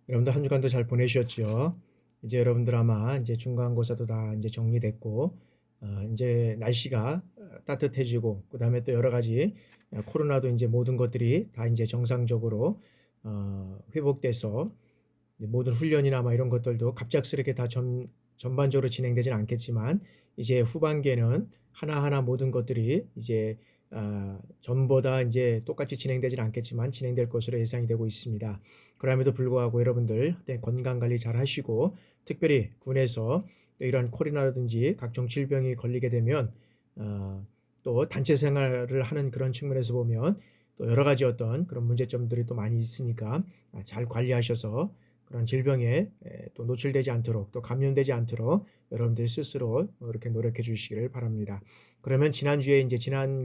여러분들 한 주간도 잘 보내셨지요? 이제 여러분들 아마 이제 중간고사도 다 이제 정리됐고, 이제 날씨가 따뜻해지고, 그 다음에 또 여러 가지 코로나도 이제 모든 것들이 다 이제 정상적으로 회복돼서 모든 훈련이나 막 이런 것들도 갑작스럽게 다 전반적으로 진행되지는 않겠지만, 이제 후반기에는 하나하나 모든 것들이 이제 전보다 이제 똑같이 진행되지는 않겠지만 진행될 것으로 예상이 되고 있습니다. 그럼에도 불구하고 여러분들 건강 관리 잘 하시고, 특별히 군에서 이런 코로나라든지 각종 질병이 걸리게 되면 또 단체 생활을 하는 그런 측면에서 보면 또 여러 가지 어떤 그런 문제점들이 또 많이 있으니까 잘 관리하셔서 그런 질병에 또 노출되지 않도록, 또 감염되지 않도록 여러분들 스스로 이렇게 노력해 주시기를 바랍니다. 그러면 지난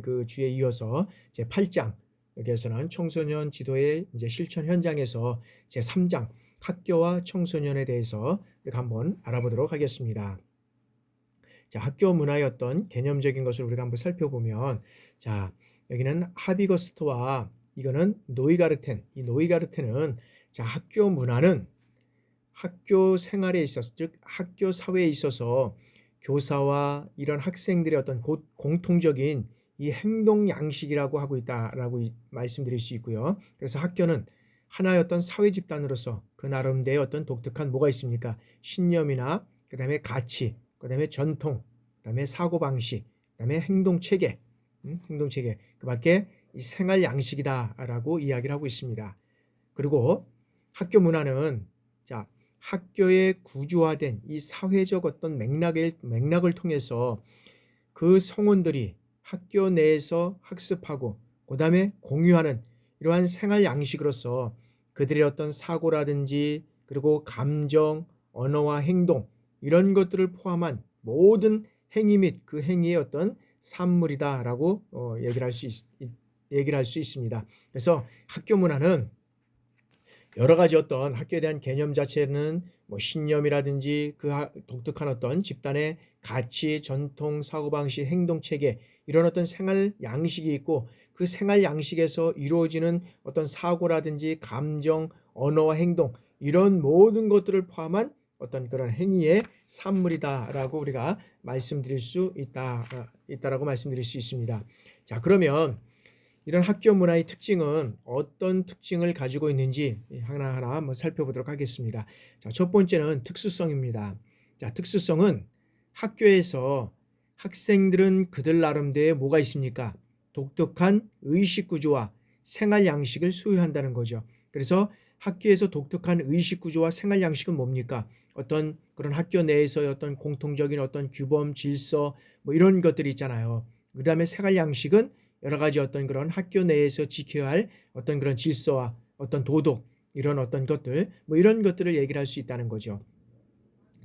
그 주에 이어서 제 8장, 여기에서는 청소년 지도의 이제 실천 현장에서 제 3장 학교와 청소년에 대해서 이렇게 한번 알아보도록 하겠습니다. 자, 학교 문화의 어떤 개념적인 것을 우리가 한번 살펴보면, 자, 여기는 하비거스트와 이거는 노이가르텐. 이 노이가르텐은, 자, 학교 문화는 학교 생활에 있어서, 즉 학교 사회에 있어서 교사와 이런 학생들의 어떤 공통적인 이 행동 양식이라고 하고 있다라고 말씀드릴 수 있고요. 그래서 학교는 하나의 어떤 사회 집단으로서 그 나름대의 어떤 독특한 뭐가 있습니까? 신념이나 그다음에 가치, 그다음에 전통, 그다음에 사고 방식, 그다음에 행동 체계, 행동 체계. 그밖에 이 생활 양식이다라고 이야기를 하고 있습니다. 그리고 학교 문화는, 자, 학교에 구조화된 이 사회적 어떤 맥락을 통해서 그 성원들이 학교 내에서 학습하고 그다음에 공유하는 이러한 생활 양식으로서 그들의 어떤 사고라든지 그리고 감정, 언어와 행동, 이런 것들을 포함한 모든 행위 및 그 행위의 어떤 산물이다라고 얘기를 할 수 있습니다. 그래서 학교 문화는 여러 가지 어떤 학교에 대한 개념 자체는 뭐 신념이라든지 그 독특한 어떤 집단의 가치, 전통, 사고방식, 행동체계, 이런 어떤 생활 양식이 있고, 그 생활 양식에서 이루어지는 어떤 사고라든지 감정, 언어와 행동, 이런 모든 것들을 포함한 어떤 그런 행위의 산물이다라고 우리가 있다라고 말씀드릴 수 있습니다. 자, 그러면 이런 학교 문화의 특징은 어떤 특징을 가지고 있는지 하나하나 한번 살펴보도록 하겠습니다. 자, 첫 번째는 특수성입니다. 자, 특수성은 학교에서 학생들은 그들 나름대로 뭐가 있습니까? 독특한 의식 구조와 생활 양식을 소유한다는 거죠. 그래서 학교에서 독특한 의식 구조와 생활 양식은 뭡니까? 어떤 그런 학교 내에서의 어떤 공통적인 어떤 규범, 질서, 뭐 이런 것들이 있잖아요. 그 다음에 생활 양식은 여러 가지 어떤 그런 학교 내에서 지켜야 할 어떤 그런 질서와 어떤 도덕, 이런 어떤 것들, 뭐 이런 것들을 얘기를 할 수 있다는 거죠.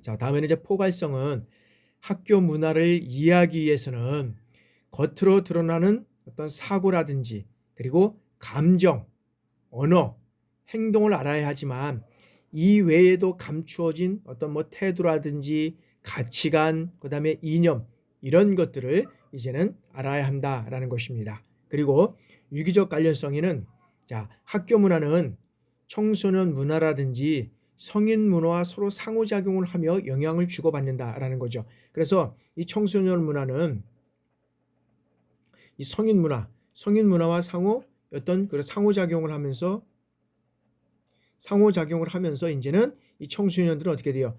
자, 다음에는 이제 포괄성은 학교 문화를 이해하기 위해서는 겉으로 드러나는 어떤 사고라든지 그리고 감정, 언어, 행동을 알아야 하지만 이 외에도 감추어진 어떤 뭐 태도라든지 가치관, 그다음에 이념, 이런 것들을 이제는 알아야 한다라는 것입니다. 그리고 유기적 관련성에는, 자, 학교 문화는 청소년 문화라든지 성인 문화와 서로 상호작용을 하며 영향을 주고받는다라는 거죠. 그래서 이 청소년 문화는 이 성인 문화와 어떤 그런 상호작용을 하면서 이제는 이 청소년들은 어떻게 돼요?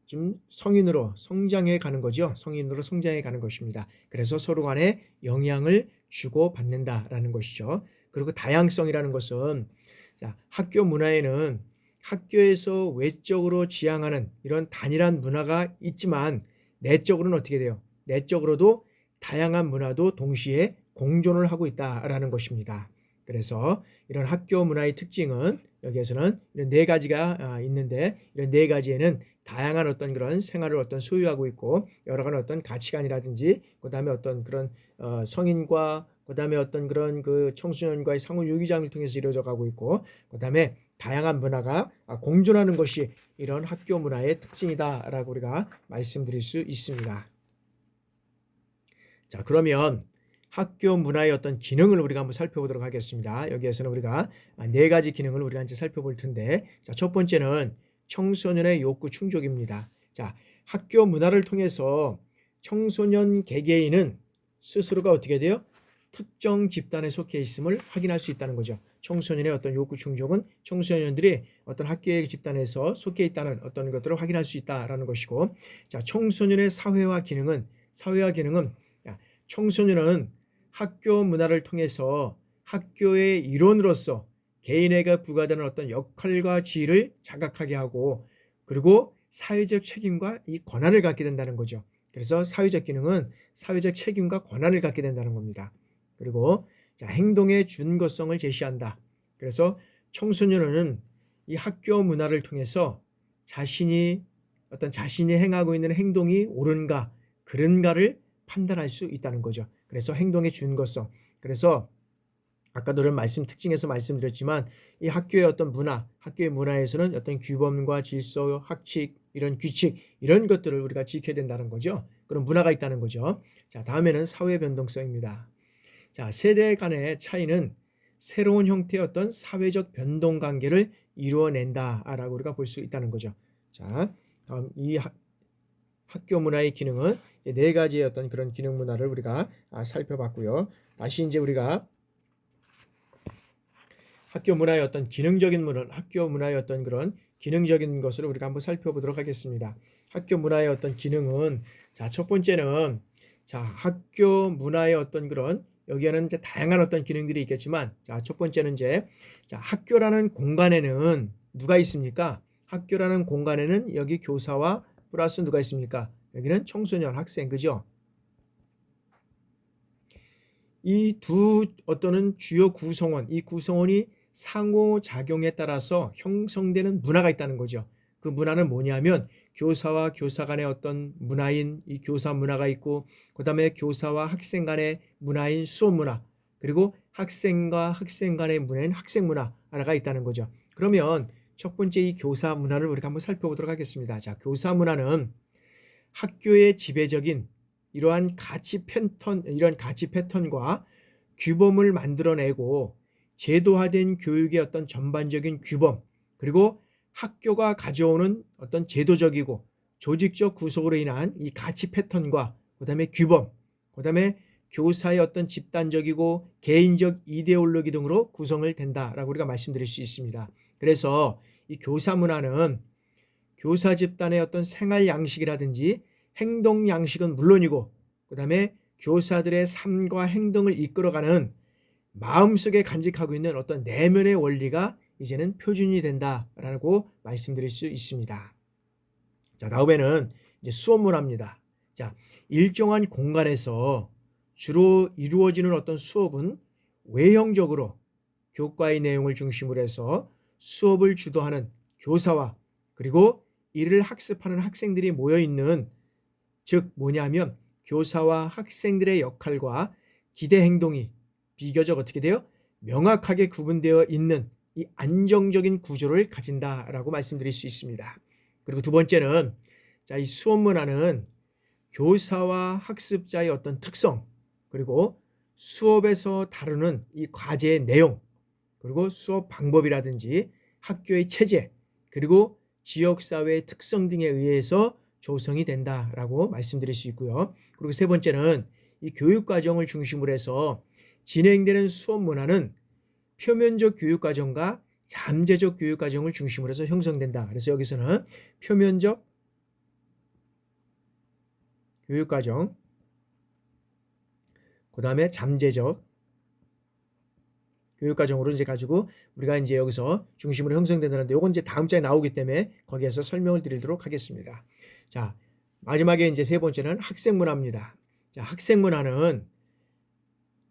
좀 성인으로 성장해 가는 거죠. 성인으로 성장해 가는 것입니다. 그래서 서로 간에 영향을 주고 받는다라는 것이죠. 그리고 다양성이라는 것은, 자, 학교 문화에는 학교에서 외적으로 지향하는 이런 단일한 문화가 있지만 내적으로는 어떻게 돼요? 내적으로도 다양한 문화도 동시에 공존을 하고 있다라는 것입니다. 그래서 이런 학교 문화의 특징은 여기에서는 이런 네 가지가 있는데, 이런 네 가지에는 다양한 어떤 그런 생활을 어떤 소유하고 있고, 여러 가지 어떤 가치관이라든지 그다음에 어떤 그런 성인과 그다음에 어떤 그런 그 청소년과의 상호 유기장을 통해서 이루어져 가고 있고, 그다음에 다양한 문화가 공존하는 것이 이런 학교 문화의 특징이다라고 우리가 말씀드릴 수 있습니다. 자, 그러면 학교 문화의 어떤 기능을 우리가 한번 살펴보도록 하겠습니다. 여기에서는 우리가 4가지 기능을 우리가 이제 살펴볼 텐데, 자, 첫 번째는 청소년의 욕구 충족입니다. 자, 학교 문화를 통해서 청소년 개개인은 스스로가 어떻게 돼요? 특정 집단에 속해 있음을 확인할 수 있다는 거죠. 청소년의 어떤 욕구 충족은 청소년들이 어떤 학교의 집단에서 속해 있다는 어떤 것들을 확인할 수 있다라는 것이고, 자, 청소년의 사회화 기능은 청소년은 학교 문화를 통해서 학교의 일원으로서 개인에게 부과되는 어떤 역할과 지위를 자각하게 하고, 그리고 사회적 책임과 이 권한을 갖게 된다는 거죠. 그래서 사회적 기능은 사회적 책임과 권한을 갖게 된다는 겁니다. 그리고 자, 행동의 준거성을 제시한다. 그래서 청소년은 이 학교 문화를 통해서 자신이 행하고 있는 행동이 옳은가 그른가를 판단할 수 있다는 거죠. 그래서 행동의 준거성. 그래서 아까도 이런 특징에서 말씀드렸지만 이 학교의 어떤 문화, 학교의 문화에서는 어떤 규범과 질서, 학칙, 이런 규칙, 이런 것들을 우리가 지켜야 된다는 거죠. 그런 문화가 있다는 거죠. 자, 다음에는 사회 변동성입니다. 자, 세대 간의 차이는 새로운 형태의 어떤 사회적 변동 관계를 이루어낸다라고 우리가 볼 수 있다는 거죠. 자, 다음 이 학교 문화의 기능은 4가지의 어떤 그런 기능 문화를 우리가 살펴봤고요. 다시 이제 우리가 학교 문화의 어떤 기능적인 문화, 학교 문화의 어떤 그런 기능적인 것을 우리가 한번 살펴보도록 하겠습니다. 학교 문화의 어떤 기능은, 자, 첫 번째는, 자, 학교 문화의 어떤 그런, 여기에는 이제 다양한 어떤 기능들이 있겠지만, 자, 첫 번째는 이제, 자, 학교라는 공간에는 누가 있습니까? 학교라는 공간에는 여기 교사와 플러스 누가 있습니까? 여기는 청소년, 학생, 그죠? 이 두 어떤 주요 구성원, 이 구성원이 상호작용에 따라서 형성되는 문화가 있다는 거죠. 그 문화는 뭐냐면 교사와 교사 간의 어떤 문화인 이 교사 문화가 있고, 그 다음에 교사와 학생 간의 문화인 수업 문화, 그리고 학생과 학생 간의 문화인 학생 문화가 있다는 거죠. 그러면 첫 번째 이 교사 문화를 우리가 한번 살펴보도록 하겠습니다. 자, 교사 문화는 학교의 지배적인 이러한 가치 패턴과 규범을 만들어내고 제도화된 교육의 어떤 전반적인 규범, 그리고 학교가 가져오는 어떤 제도적이고 조직적 구속으로 인한 이 가치 패턴과 그다음에 규범, 그다음에 교사의 어떤 집단적이고 개인적 이데올로기 등으로 구성을 된다라고 우리가 말씀드릴 수 있습니다. 그래서 이 교사 문화는 교사 집단의 어떤 생활 양식이라든지 행동 양식은 물론이고, 그 다음에 교사들의 삶과 행동을 이끌어가는 마음속에 간직하고 있는 어떤 내면의 원리가 이제는 표준이 된다라고 말씀드릴 수 있습니다. 자, 다음에는 이제 수업 문화입니다. 자, 일정한 공간에서 주로 이루어지는 어떤 수업은 외형적으로 교과의 내용을 중심으로 해서 수업을 주도하는 교사와 그리고 이를 학습하는 학생들이 모여 있는, 즉 뭐냐면 교사와 학생들의 역할과 기대 행동이 비교적 어떻게 돼요? 명확하게 구분되어 있는 이 안정적인 구조를 가진다라고 말씀드릴 수 있습니다. 그리고 두 번째는, 자, 이 수업 문화는 교사와 학습자의 어떤 특성, 그리고 수업에서 다루는 이 과제의 내용, 그리고 수업 방법이라든지 학교의 체제, 그리고 지역사회의 특성 등에 의해서 조성이 된다라고 말씀드릴 수 있고요. 그리고 세 번째는 이 교육과정을 중심으로 해서 진행되는 수업 문화는 표면적 교육과정과 잠재적 교육과정을 중심으로 해서 형성된다. 그래서 여기서는 표면적 교육과정, 그 다음에 잠재적 교육과정으로 이제 가지고 우리가 이제 여기서 중심으로 형성된다는데, 요건 이제 다음 장에 나오기 때문에 거기에서 설명을 드리도록 하겠습니다. 자, 마지막에 이제 세 번째는 학생 문화입니다. 자, 학생 문화는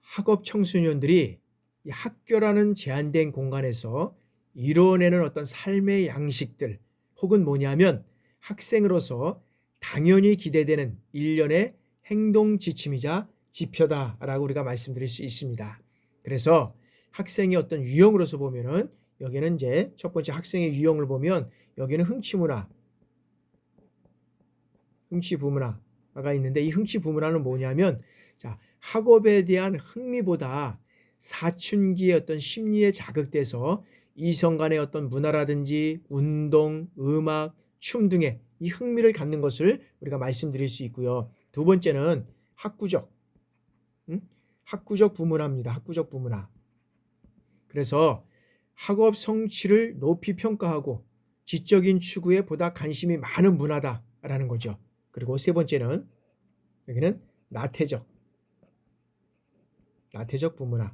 학업 청소년들이 이 학교라는 제한된 공간에서 이뤄내는 어떤 삶의 양식들, 혹은 뭐냐면 학생으로서 당연히 기대되는 일련의 행동 지침이자 지표다라고 우리가 말씀드릴 수 있습니다. 그래서 학생의 어떤 유형으로서 보면은, 여기는 이제 첫 번째 학생의 유형을 보면 여기는 흥취문화, 흥취부문화가 있는데, 이 흥취부문화는 뭐냐면, 자, 학업에 대한 흥미보다 사춘기의 어떤 심리에 자극돼서 이성 간의 어떤 문화라든지 운동, 음악, 춤 등의 이 흥미를 갖는 것을 우리가 말씀드릴 수 있고요. 두 번째는 학구적, 학구적 부문화입니다. 학구적 부문화. 그래서 학업 성취를 높이 평가하고 지적인 추구에 보다 관심이 많은 문화다라는 거죠. 그리고 세 번째는 여기는 나태적 부문화.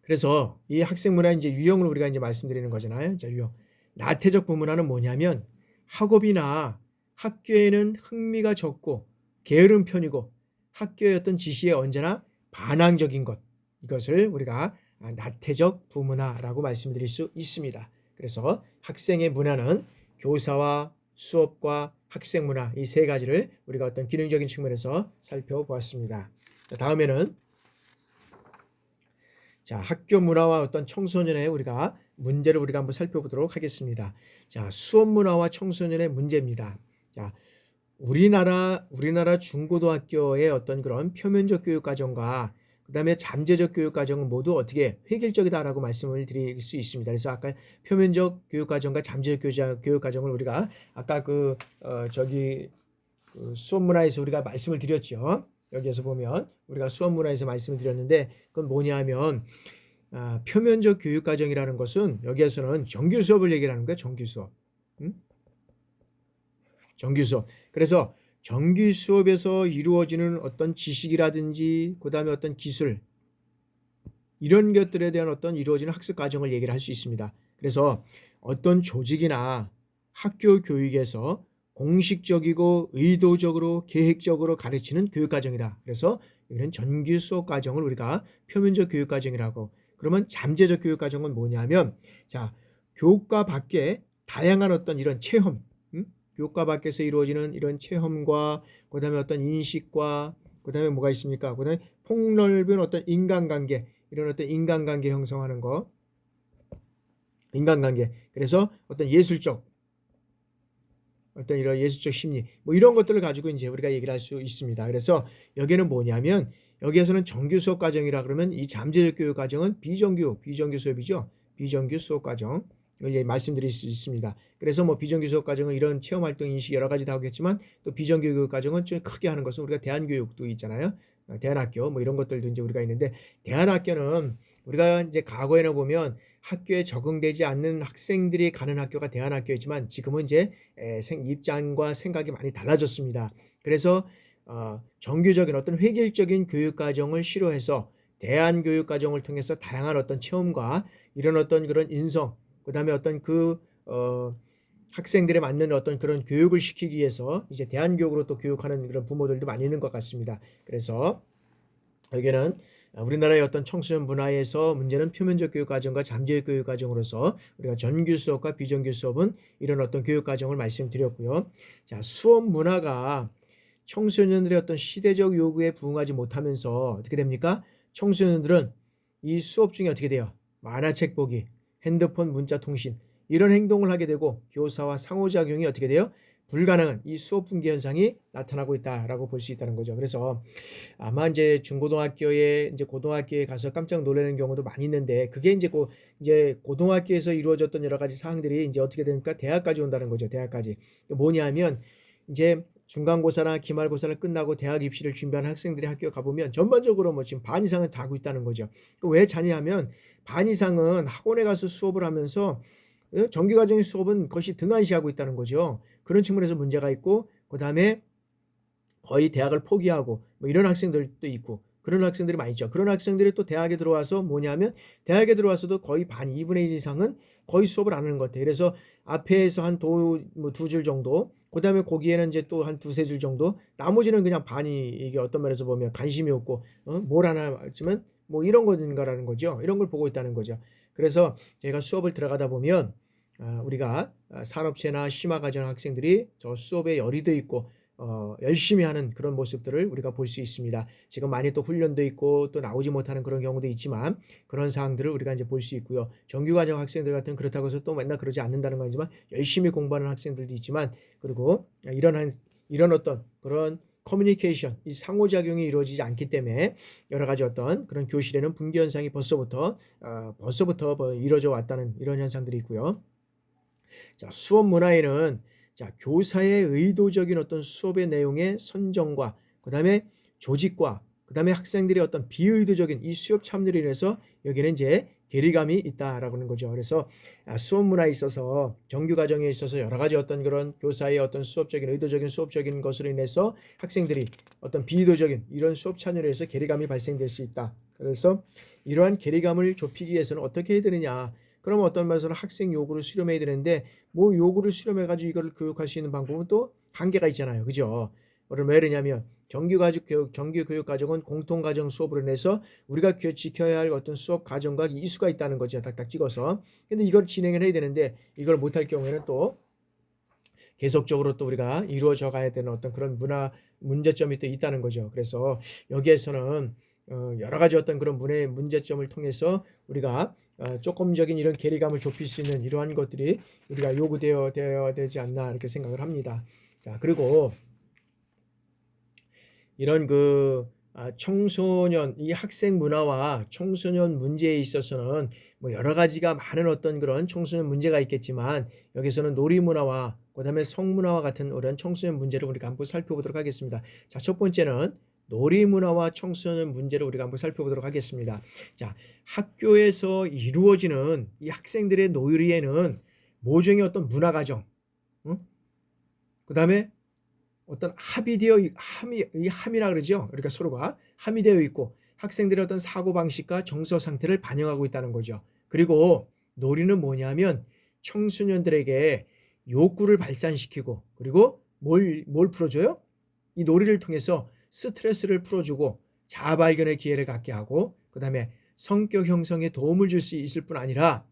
그래서 이 학생 문화 이제 유형을 우리가 이제 말씀드리는 거잖아요. 자, 유형. 나태적 부문화는 뭐냐면 학업이나 학교에는 흥미가 적고 게으른 편이고 학교의 어떤 지시에 언제나 반항적인 것. 이것을 우리가 나태적 부문화라고 말씀드릴 수 있습니다. 그래서 학생의 문화는 교사와 수업과 학생 문화 이 세 가지를 우리가 어떤 기능적인 측면에서 살펴보았습니다. 다음에는 자, 학교 문화와 어떤 청소년의 우리가 문제를 우리가 한번 살펴보도록 하겠습니다. 자, 수업 문화와 청소년의 문제입니다. 자, 우리나라 중고등학교의 어떤 그런 표면적 교육 과정과 그다음에 잠재적 교육 과정은 모두 어떻게 획일적이다라고 말씀을 드릴 수 있습니다. 그래서 아까 표면적 교육 과정과 잠재적 교육 과정을 우리가 아까 그 수업 문화에서 우리가 말씀을 드렸죠. 여기에서 보면 우리가 수업 문화에서 말씀을 드렸는데 그건 뭐냐면 표면적 교육 과정이라는 것은 여기에서는 정규 수업을 얘기하는 거예요. 정규 수업. 정규 수업. 그래서 정규 수업에서 이루어지는 어떤 지식이라든지 그다음에 어떤 기술 이런 것들에 대한 어떤 이루어지는 학습 과정을 얘기를 할 수 있습니다. 그래서 어떤 조직이나 학교 교육에서 공식적이고 의도적으로 계획적으로 가르치는 교육 과정이다. 그래서 이런 정규 수업 과정을 우리가 표면적 교육 과정이라고. 그러면 잠재적 교육 과정은 뭐냐면 자, 교과 밖에 다양한 어떤 이런 체험, 교과 밖에서 이루어지는 이런 체험과 그다음에 어떤 인식과 그다음에 뭐가 있습니까? 그다음에 폭넓은 어떤 인간관계 이런 어떤 인간관계 형성하는 거, 인간관계. 그래서 어떤 예술적 어떤 이런 예술적 심리 뭐 이런 것들을 가지고 이제 우리가 얘기를 할 수 있습니다. 그래서 여기는 뭐냐면 여기에서는 정규 수업 과정이라 그러면 이 잠재적 교육 과정은 비정규 수업이죠. 비정규 수업 과정. 을 말씀드릴 수 있습니다. 그래서 뭐 비정규 수업 과정은 이런 체험 활동 인식 여러 가지 다 하겠지만 또 비정규 교육 과정은 좀 크게 하는 것은 우리가 대한교육도 있잖아요. 대한학교 뭐 이런 것들도 이제 우리가 있는데 대한학교는 우리가 이제 과거에는 보면 학교에 적응되지 않는 학생들이 가는 학교가 대한학교였지만 지금은 이제 입장과 생각이 많이 달라졌습니다. 그래서 정규적인 어떤 획일적인 교육 과정을 싫어해서 대한교육 과정을 통해서 다양한 어떤 체험과 이런 어떤 그런 인성 그다음에 어떤 학생들에 맞는 어떤 그런 교육을 시키기 위해서 이제 대한교육으로 또 교육하는 그런 부모들도 많이 있는 것 같습니다. 그래서 여기는 우리나라의 어떤 청소년 문화에서 문제는 표면적 교육 과정과 잠재적 교육 과정으로서 우리가 정규 수업과 비정규 수업은 이런 어떤 교육 과정을 말씀드렸고요. 자, 수업 문화가 청소년들의 어떤 시대적 요구에 부응하지 못하면서 어떻게 됩니까? 청소년들은 이 수업 중에 어떻게 돼요? 만화책 보기, 핸드폰 문자 통신 이런 행동을 하게 되고 교사와 상호작용이 어떻게 돼요? 불가능한 이 수업 분기 현상이 나타나고 있다라고 볼 수 있다는 거죠. 그래서 아마 이제 중고등학교에 이제 고등학교에 가서 깜짝 놀라는 경우도 많이 있는데 그게 이제 고등학교에서 이루어졌던 여러 가지 사항들이 이제 어떻게 됩니까? 대학까지 온다는 거죠. 대학까지. 뭐냐면 이제 중간고사나 기말고사를 끝나고 대학 입시를 준비하는 학생들이 학교 가보면 전반적으로 뭐 지금 반 이상은 다 하고 있다는 거죠. 왜 자냐면 반 이상은 학원에 가서 수업을 하면서 정규과정의 수업은 것이 등한시하고 있다는 거죠. 그런 측면에서 문제가 있고 그다음에 거의 대학을 포기하고 뭐 이런 학생들도 있고 그런 학생들이 많이 있죠. 그런 학생들이 또 대학에 들어와서 뭐냐면 대학에 들어와서도 거의 반 2분의 1 이상은 거의 수업을 안 하는 것 같아요. 그래서 앞에서 한 두 줄 정도 그다음에 거기에는 이제 또 한 두세 줄 정도 나머지는 그냥 반이 이게 어떤 면에서 보면 관심이 없고 뭘 하나 했지만 뭐 이런 건가라는 거죠. 이런 걸 보고 있다는 거죠. 그래서 제가 수업을 들어가다 보면 우리가 산업체나 심화과정 학생들이 저 수업에 열이 돼 있고 열심히 하는 그런 모습들을 우리가 볼 수 있습니다. 지금 많이 또 훈련도 있고 또 나오지 못하는 그런 경우도 있지만 그런 사항들을 우리가 이제 볼 수 있고요. 정규과정 학생들 같은 그렇다고 해서 또 맨날 그러지 않는다는 거지만 열심히 공부하는 학생들도 있지만 그리고 이런 어떤 그런 커뮤니케이션, 이 상호작용이 이루어지지 않기 때문에 여러 가지 어떤 그런 교실에는 분기 현상이 벌써부터 뭐 이루어져 왔다는 이런 현상들이 있고요. 자, 수업 문화에는 자, 교사의 의도적인 어떤 수업의 내용의 선정과 그다음에 조직과 그다음에 학생들의 어떤 비의도적인 이 수업 참여로 인해서 여기는 이제 괴리감이 있다라고 하는 거죠. 그래서 수업 문화에 있어서 정규 과정에 있어서 여러 가지 어떤 그런 교사의 어떤 수업적인 의도적인 수업적인 것으로 인해서 학생들이 어떤 비의도적인 이런 수업 참여로 해서 괴리감이 발생될 수 있다. 그래서 이러한 괴리감을 좁히기 위해서는 어떻게 해야 되느냐? 그럼 어떤 면에서는 학생 요구를 수렴해야 되는데 뭐 요구를 수렴해가지고 이거를 교육할 수 있는 방법은 또 한계가 있잖아요. 그죠? 왜 그러냐면 정규 교육 과정은 공통 과정 수업으로 인해서 우리가 지켜야 할 어떤 수업 과정과 이수가 있다는 거죠. 딱딱 찍어서. 근데 이걸 진행을 해야 되는데 이걸 못할 경우에는 또 계속적으로 또 우리가 이루어져 가야 되는 어떤 그런 문제점이 또 있다는 거죠. 그래서 여기에서는 여러 가지 어떤 그런 문제점을 통해서 우리가 조금적인 이런 괴리감을 좁힐 수 있는 이러한 것들이 우리가 요구되어야 되지 않나 이렇게 생각을 합니다. 자, 그리고 이런 청소년 이 학생 문화와 청소년 문제에 있어서는 뭐 여러 가지가 많은 어떤 그런 청소년 문제가 있겠지만 여기서는 놀이 문화와 그다음에 성문화와 같은 이런 청소년 문제를 우리가 한번 살펴보도록 하겠습니다. 자, 첫 번째는 놀이 문화와 청소년 문제를 우리가 한번 살펴보도록 하겠습니다. 자, 학교에서 이루어지는 이 학생들의 놀이에는 모종의 어떤 문화 가정, 응? 그다음에 어떤 함이라 그러죠. 그러니까 서로가 함이 되어 있고 학생들의 어떤 사고 방식과 정서 상태를 반영하고 있다는 거죠. 그리고 놀이는 뭐냐면 청소년들에게 욕구를 발산시키고 그리고 뭘 풀어줘요? 이 놀이를 통해서 스트레스를 풀어주고 자아 발견의 기회를 갖게 하고 그다음에 성격 형성에 도움을 줄 수 있을 뿐 아니라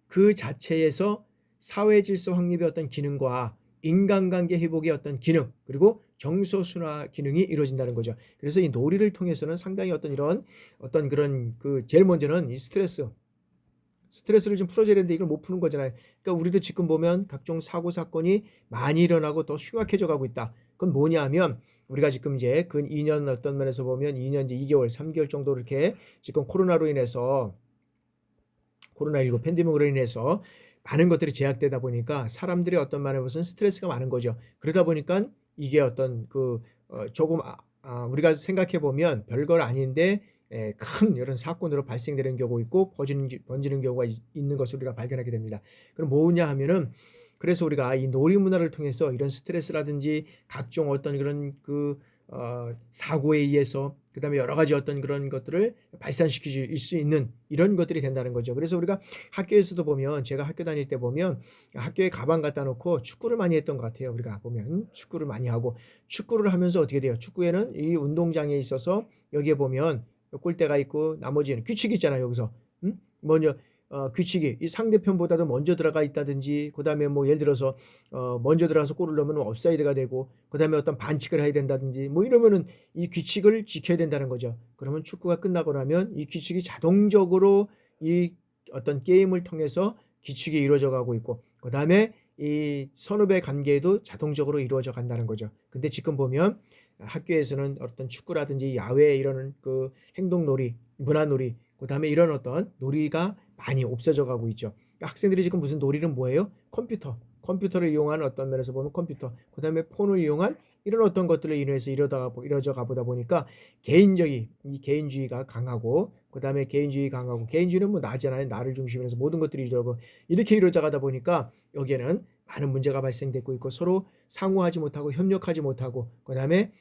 그 자체에서 사회 질서 확립의 어떤 기능과 인간관계 회복의 어떤 기능 그리고 정서 순화 기능이 이루어진다는 거죠. 그래서 이 놀이를 통해서는 상당히 어떤 이런 어떤 그런 제일 먼저는 이 스트레스를 좀 풀어줘야 되는데 이걸 못 푸는 거잖아요. 그러니까 우리도 지금 보면 각종 사고 사건이 많이 일어나고 더 심각해져 가고 있다. 그건 뭐냐면 우리가 지금 이제 근 2년 어떤 면에서 보면 2년 이제 2개월, 3개월 정도 이렇게 지금 코로나19 팬데믹으로 인해서 많은 것들이 제약되다 보니까 사람들의 어떤 말에 무슨 스트레스가 많은 거죠. 그러다 보니까 이게 어떤 조금 우리가 생각해 보면 별거 아닌데 큰 이런 사건으로 발생되는 경우가 있고 번지는 경우가 있는 것을 우리가 발견하게 됩니다. 그럼 뭐냐 하면은 그래서 우리가 이 놀이 문화를 통해서 이런 스트레스라든지 각종 어떤 그런 사고에 의해서 그다음에 여러 가지 어떤 그런 것들을 발산시킬 수 있는 이런 것들이 된다는 거죠. 그래서 우리가 학교에서도 보면 제가 학교 다닐 때 보면 학교에 가방 갖다 놓고 축구를 많이 했던 것 같아요. 우리가 보면 축구를 많이 하고 축구를 하면서 어떻게 돼요? 축구에는 이 운동장에 있어서 여기에 보면 골대가 있고 나머지는 규칙이 있잖아요. 여기서 먼저 규칙이 이 상대편보다도 먼저 들어가 있다든지 그다음에 뭐 예를 들어서 먼저 들어가서 골을 넣으면 옵사이드가 되고 그다음에 어떤 반칙을 해야 된다든지 뭐 이러면은 이 규칙을 지켜야 된다는 거죠. 그러면 축구가 끝나고 나면 이 규칙이 자동적으로 이 어떤 게임을 통해서 규칙이 이루어져 가고 있고 그다음에 이 선후배 관계에도 자동적으로 이루어져 간다는 거죠. 근데 지금 보면 학교에서는 어떤 축구라든지 야외에 이런 행동놀이, 문화놀이, 그다음에 이런 어떤 놀이가 많이 없어져 가고 있죠. 그러니까 학생들이 지금 무슨 놀이는 뭐예요? 컴퓨터를 이용한 어떤 면에서 보면 컴퓨터, 그다음에 폰을 이용한 이런 어떤 것들로 인해서 이루어져 가보다 보니까 이 개인주의가 강하고 그다음에 개인주의는 뭐 나잖아요. 나를 중심으로 해서 모든 것들이 이렇게 이루어져 가다 보니까 여기에는 많은 문제가 발생되고 있고 서로 상호하지 못하고 협력하지 못하고 그다음에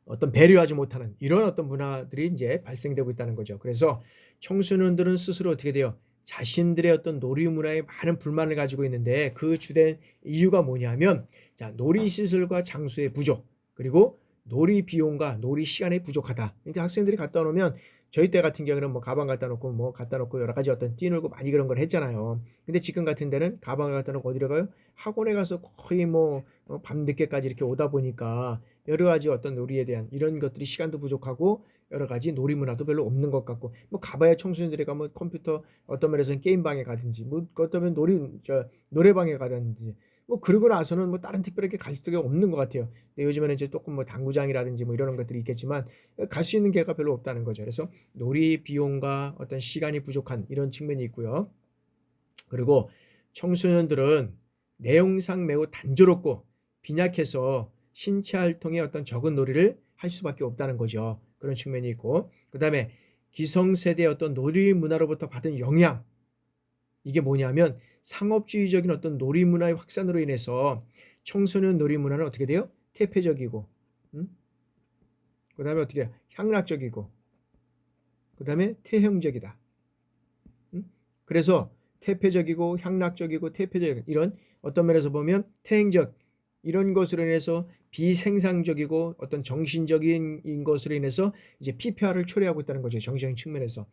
어떤 배려하지 못하는 이런 어떤 문화들이 이제 발생되고 있다는 거죠. 그래서 청소년들은 스스로 어떻게 돼요? 자신들의 어떤 놀이 문화에 많은 불만을 가지고 있는데 그 주된 이유가 뭐냐면 자, 놀이 시설과 장소의 부족 그리고 놀이 비용과 놀이 시간이 부족하다. 그러니까 학생들이 갖다 놓으면 저희 때 같은 경우는 뭐 가방 갖다 놓고 여러 가지 어떤 뛰놀고 많이 그런 걸 했잖아요. 근데 지금 같은 데는 가방을 갖다 놓고 어디로 가요? 학원에 가서 거의 뭐 밤늦게까지 이렇게 오다 보니까 여러 가지 어떤 놀이에 대한 이런 것들이 시간도 부족하고 여러 가지 놀이 문화도 별로 없는 것 같고 뭐 가봐야 청소년들이 가면 컴퓨터 어떤 면에서는 게임방에 가든지 뭐 어떤 면 노래방에 가든지 뭐 그러고 나서는 뭐 다른 특별하게 갈 데가 없는 것 같아요. 근데 요즘에는 이제 조금 뭐 당구장이라든지 뭐 이런 것들이 있겠지만 갈 수 있는 기회가 별로 없다는 거죠. 그래서 놀이 비용과 어떤 시간이 부족한 이런 측면이 있고요. 그리고 청소년들은 내용상 매우 단조롭고 빈약해서 신체 활동에 어떤 적은 놀이를 할 수밖에 없다는 거죠. 그런 측면이 있고, 그다음에 기성세대의 어떤 놀이 문화로부터 받은 영향, 이게 뭐냐면 상업주의적인 어떤 놀이 문화의 확산으로 인해서 청소년 놀이 문화는 어떻게 돼요? 퇴폐적이고, 그다음에 어떻게 해요? 향락적이고, 그다음에 퇴행적이다. 그래서 퇴폐적이고 향락적이고 퇴폐적 이런 어떤 면에서 보면 퇴행적 이런 것으로 인해서 비생산적이고 어떤 정신적인 것으로 인해서 이제 PPR을 초래하고 있다는 거죠. 정신적인 측면에서.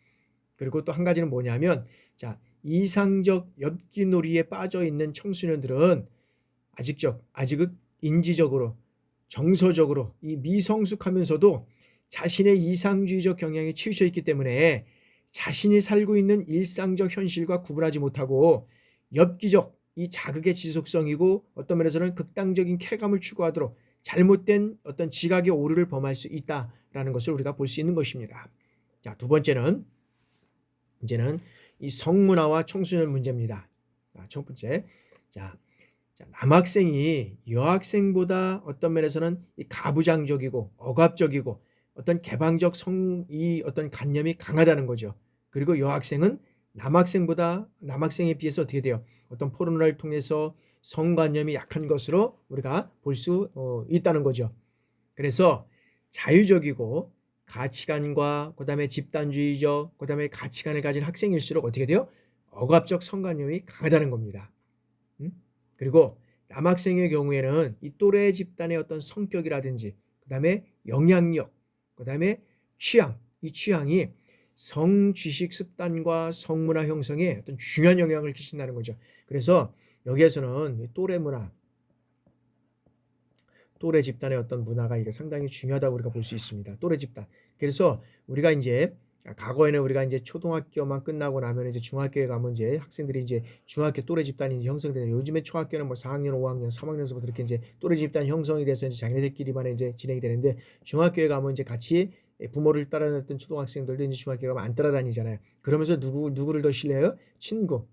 그리고 또 한 가지는 뭐냐면 자, 이상적 엽기놀이에 빠져 있는 청소년들은 아직은 인지적으로 정서적으로 이 미성숙하면서도 자신의 이상주의적 경향에 치우쳐 있기 때문에 자신이 살고 있는 일상적 현실과 구분하지 못하고 엽기적 이 자극의 지속성이고 어떤 면에서는 극단적인 쾌감을 추구하도록 잘못된 어떤 지각의 오류를 범할 수 있다라는 것을 우리가 볼 수 있는 것입니다. 자, 두 번째는 이제는 이 성문화와 청소년 문제입니다. 첫 번째, 자, 남학생이 여학생보다 어떤 면에서는 가부장적이고 억압적이고 어떤 개방적 이 어떤 관념이 강하다는 거죠. 그리고 여학생은 남학생에 비해서 어떻게 돼요? 어떤 포르노를 통해서 성관념이 약한 것으로 우리가 볼 수 있다는 거죠. 그래서 자유적이고 가치관과 그다음에 집단주의적 그다음에 가치관을 가진 학생일수록 어떻게 돼요? 억압적 성관념이 강하다는 겁니다. 그리고 남학생의 경우에는 이 또래 집단의 어떤 성격이라든지 그다음에 영향력 그다음에 이 취향이 성지식 습관과 성문화 형성에 어떤 중요한 영향을 끼친다는 거죠. 그래서 여기에서는 또래 문화 또래 집단의 어떤 문화가 이게 상당히 중요하다고 우리가 볼 수 있습니다. 또래 집단. 그래서 우리가 이제 과거에는 우리가 이제 초등학교만 끝나고 나면 이제 중학교에 가면 이제 학생들이 이제 중학교 또래 집단이 이제 형성되는 요즘에 초학교는 뭐 4학년, 5학년, 3학년서부터 이렇게 이제 또래 집단 형성이 돼서 이제 자기네들끼리만 이제 진행이 되는데 중학교에 가면 이제 같이 부모를 따라다녔던 초등학생들도 이제 중학교 가면 안 따라다니잖아요. 그러면서 누구를 더 신뢰해요?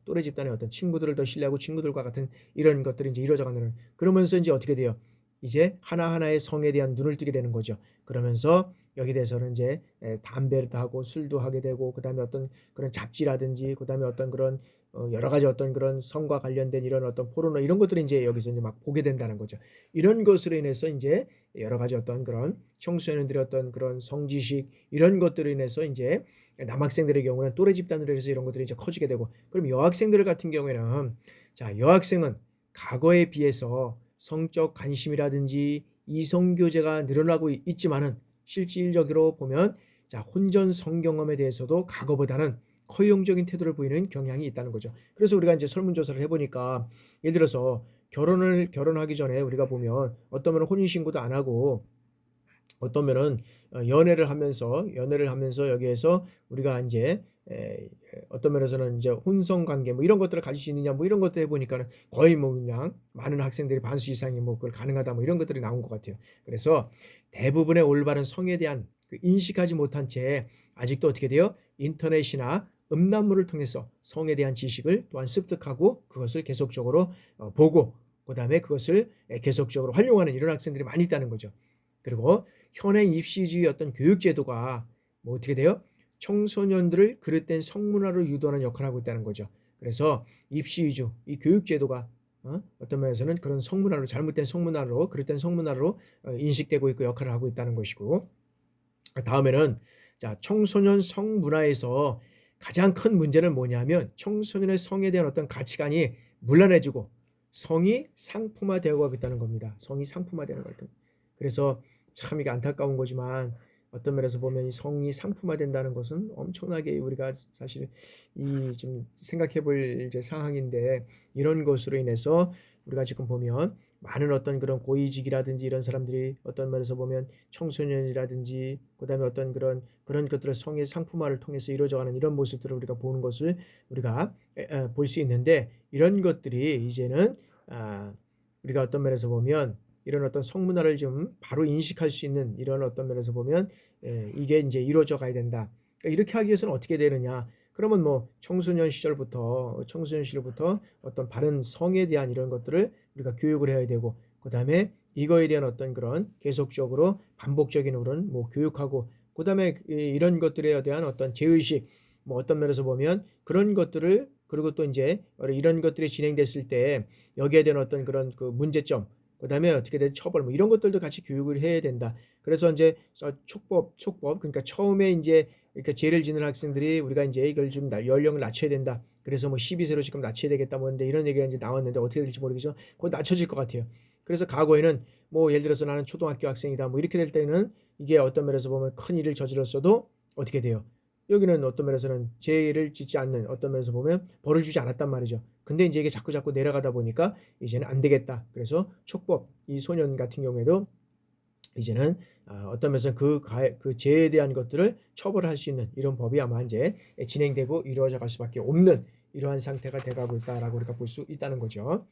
또래 집단의 어떤 친구들을 더 신뢰하고 친구들과 같은 이런 것들이 이제 이루어져가는 그러면서 이제 어떻게 돼요? 이제 하나하나의 성에 대한 눈을 뜨게 되는 거죠. 그러면서 여기 대해서는 이제 담배도 하고 술도 하게 되고 그다음에 어떤 그런 잡지라든지 그다음에 어떤 그런 여러 가지 어떤 그런 성과 관련된 이런 어떤 포르노 이런 것들이 이제 여기서 이제 막 보게 된다는 거죠. 이런 것으로 인해서 이제 여러 가지 어떤 그런 청소년들의 어떤 그런 성지식 이런 것들로 인해서 이제 남학생들의 경우는 또래 집단으로 해서 이런 것들이 이제 커지게 되고 그럼 여학생들 같은 경우에는 자, 여학생은 과거에 비해서 성적 관심이라든지 이성 교제가 늘어나고 있지만은 실질적으로 보면 자, 혼전 성경험에 대해서도 과거보다는 허용적인 태도를 보이는 경향이 있다는 거죠. 그래서 우리가 이제 설문조사를 해보니까 예를 들어서 결혼하기 전에 우리가 보면 어떤 면은 혼인신고도 안 하고 어떤 면은 연애를 하면서 여기에서 우리가 이제 어떤 면에서는 이제 혼성 관계 뭐 이런 것들을 가질 수 있느냐 뭐 이런 것들 해보니까는 거의 뭐 그냥 많은 학생들이 반수 이상이 뭐 그걸 가능하다 뭐 이런 것들이 나온 것 같아요. 그래서 대부분의 올바른 성에 대한 그 인식하지 못한 채 아직도 어떻게 돼요? 인터넷이나 음란물을 통해서 성에 대한 지식을 또한 습득하고 그것을 계속적으로 보고 그다음에 그것을 계속적으로 활용하는 이런 학생들이 많이 있다는 거죠. 그리고 현행 입시주의 어떤 교육제도가 뭐 어떻게 돼요? 청소년들을 그릇된 성문화로 유도하는 역할을 하고 있다는 거죠. 그래서 입시 위주 이 교육제도가 어떤 면에서는 그런 성문화로 잘못된 성문화로 그릇된 성문화로 인식되고 있고 역할을 하고 있다는 것이고 다음에는 자 청소년 성문화에서 가장 큰 문제는 뭐냐면 청소년의 성에 대한 어떤 가치관이 문란해지고 성이 상품화되어 가고 있다는 겁니다. 성이 상품화되는 것 같은. 그래서 참 이게 안타까운 거지만 어떤 면에서 보면 이 성이 상품화된다는 것은 엄청나게 우리가 사실 이 좀 생각해 볼 이제 상황인데 이런 것으로 인해서 우리가 지금 보면 많은 어떤 그런 고위직이라든지 이런 사람들이 어떤 면에서 보면 청소년이라든지 그다음에 어떤 그런 것들을 성의 상품화를 통해서 이루어져가는 이런 모습들을 우리가 보는 것을 우리가 볼 수 있는데 이런 것들이 이제는 우리가 어떤 면에서 보면 이런 어떤 성문화를 좀 바로 인식할 수 있는 이런 어떤 면에서 보면 이게 이제 이루어져 가야 된다. 그러니까 이렇게 하기 위해서는 어떻게 되느냐? 그러면 뭐 청소년 시절부터 어떤 바른 성에 대한 이런 것들을 우리가 교육을 해야 되고, 그다음에 이거에 대한 어떤 그런 계속적으로 반복적인 그런 뭐 교육하고, 그다음에 이런 것들에 대한 어떤 제의식, 뭐 어떤 면에서 보면 그런 것들을, 그리고 또 이제 이런 것들이 진행됐을 때 여기에 대한 어떤 그런 그 문제점, 그다음에 어떻게 된 처벌, 뭐 이런 것들도 같이 교육을 해야 된다. 그래서 이제 촉법, 그러니까 처음에 이제 그러니까 죄를 짓는 학생들이 우리가 이제 이걸 좀 연령을 낮춰야 된다. 그래서 뭐 12세로 지금 낮춰야 되겠다 뭐 근데 이런 얘기가 이제 나왔는데 어떻게 될지 모르겠지만 곧 낮춰질 것 같아요. 그래서 과거에는 뭐 예를 들어서 나는 초등학교 학생이다 뭐 이렇게 될 때는 이게 어떤 면에서 보면 큰 일을 저질렀어도 어떻게 돼요? 여기는 어떤 면에서는 죄를 짓지 않는, 어떤 면에서 보면 벌을 주지 않았단 말이죠. 근데 이제 이게 자꾸 내려가다 보니까 이제는 안 되겠다. 그래서 촉법, 이 소년 같은 경우에도 이제는 어떤 면에서 그 죄에 대한 것들을 처벌할 수 있는 이런 법이 아마 이제 진행되고 이루어져 갈 수밖에 없는 이러한 상태가 돼가고 있다라고 우리가 볼 수 있다는 거죠.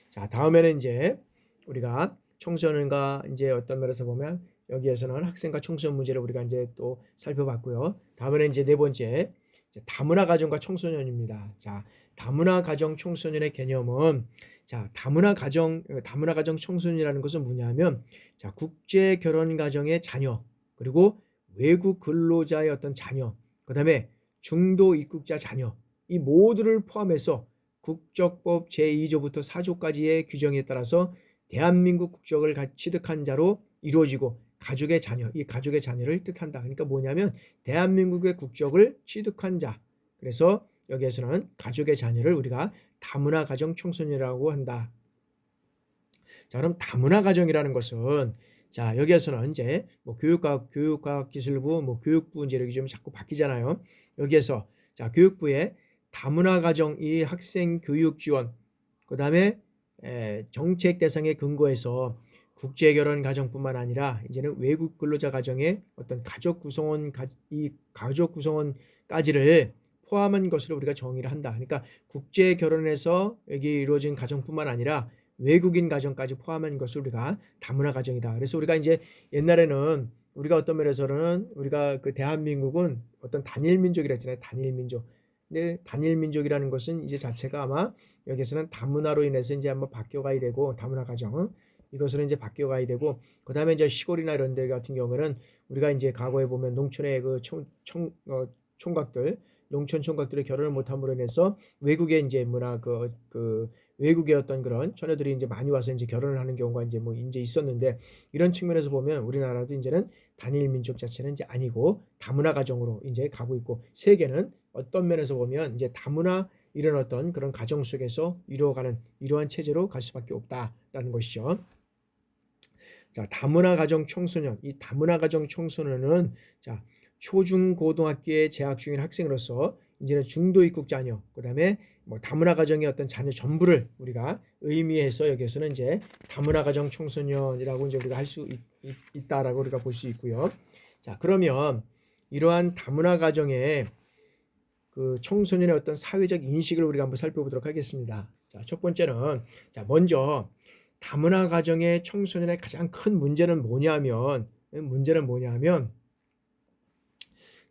자, 다음에는 이제 우리가 청소년과 이제 어떤 면에서 보면 여기에서는 학생과 청소년 문제를 우리가 이제 또 살펴봤고요. 다음에는 이제 네 번째, 다문화 가정과 청소년입니다. 자, 다문화 가정 청소년의 개념은, 자, 다문화 가정 청소년이라는 것은 뭐냐면, 자, 국제 결혼 가정의 자녀, 그리고 외국 근로자의 어떤 자녀, 그다음에 중도 입국자 자녀, 이 모두를 포함해서 국적법 제2조부터 4조까지의 규정에 따라서 대한민국 국적을 취득한 자로 이루어지고 가족의 자녀, 이 가족의 자녀를 뜻한다. 그러니까 뭐냐면 대한민국의 국적을 취득한 자. 그래서 여기에서는 가족의 자녀를 우리가 다문화 가정 청소년이라고 한다. 자, 그럼 다문화 가정이라는 것은, 자, 여기에서는 이제 뭐 교육과학기술부, 뭐 교육부 이제 여기 좀 자꾸 바뀌잖아요. 여기에서 자, 교육부에 다문화 가정 이 학생 교육 지원, 그다음에 정책 대상에 근거해서 국제 결혼 가정뿐만 아니라 이제는 외국 근로자 가정의 어떤 이 가족 구성원까지를 포함한 것으로 우리가 정의를 한다. 그러니까 국제 결혼에서 여기 이루어진 가정뿐만 아니라 외국인 가정까지 포함한 것을 우리가 다문화 가정이다. 그래서 우리가 이제 옛날에는 우리가 어떤 면에서는 우리가 그 대한민국은 어떤 단일 민족이라 했잖아요. 단일 민족. 근데 단일 민족이라는 것은 이제 자체가 아마 여기서는 다문화로 인해서 이제 한번 바뀌어가야 되고, 다문화 가정 이것으로 이제 바뀌어가야 되고, 그 다음에 이제 시골이나 이런 데 같은 경우는 우리가 이제 과거에 보면 농촌의 그 총각들, 농촌 총각들이 결혼을 못함으로 인해서 외국의 이제 외국의 어떤 그런 처녀들이 이제 많이 와서 이제 결혼을 하는 경우가 이제 뭐 이제 있었는데, 이런 측면에서 보면 우리나라도 이제는 단일 민족 자체는 이제 아니고 다문화 가정으로 이제 가고 있고, 세계는 어떤 면에서 보면 이제 다문화 이런 어떤 그런 가정 속에서 이루어가는 이러한 체제로 갈 수밖에 없다라는 것이죠. 자, 다문화 가정 청소년, 이 다문화 가정 청소년은 자, 초중고등학교에 재학 중인 학생으로서 이제는 중도 입국 자녀, 그다음에 뭐 다문화 가정의 어떤 자녀 전부를 우리가 의미해서 여기서는 이제 다문화 가정 청소년이라고 이제 우리가 할 수 있다라고 우리가 볼 수 있고요. 자, 그러면 이러한 다문화 가정의 그 청소년의 어떤 사회적 인식을 우리가 한번 살펴보도록 하겠습니다. 자, 첫 번째는, 자, 먼저 다문화 가정의 청소년의 가장 큰 문제는 뭐냐면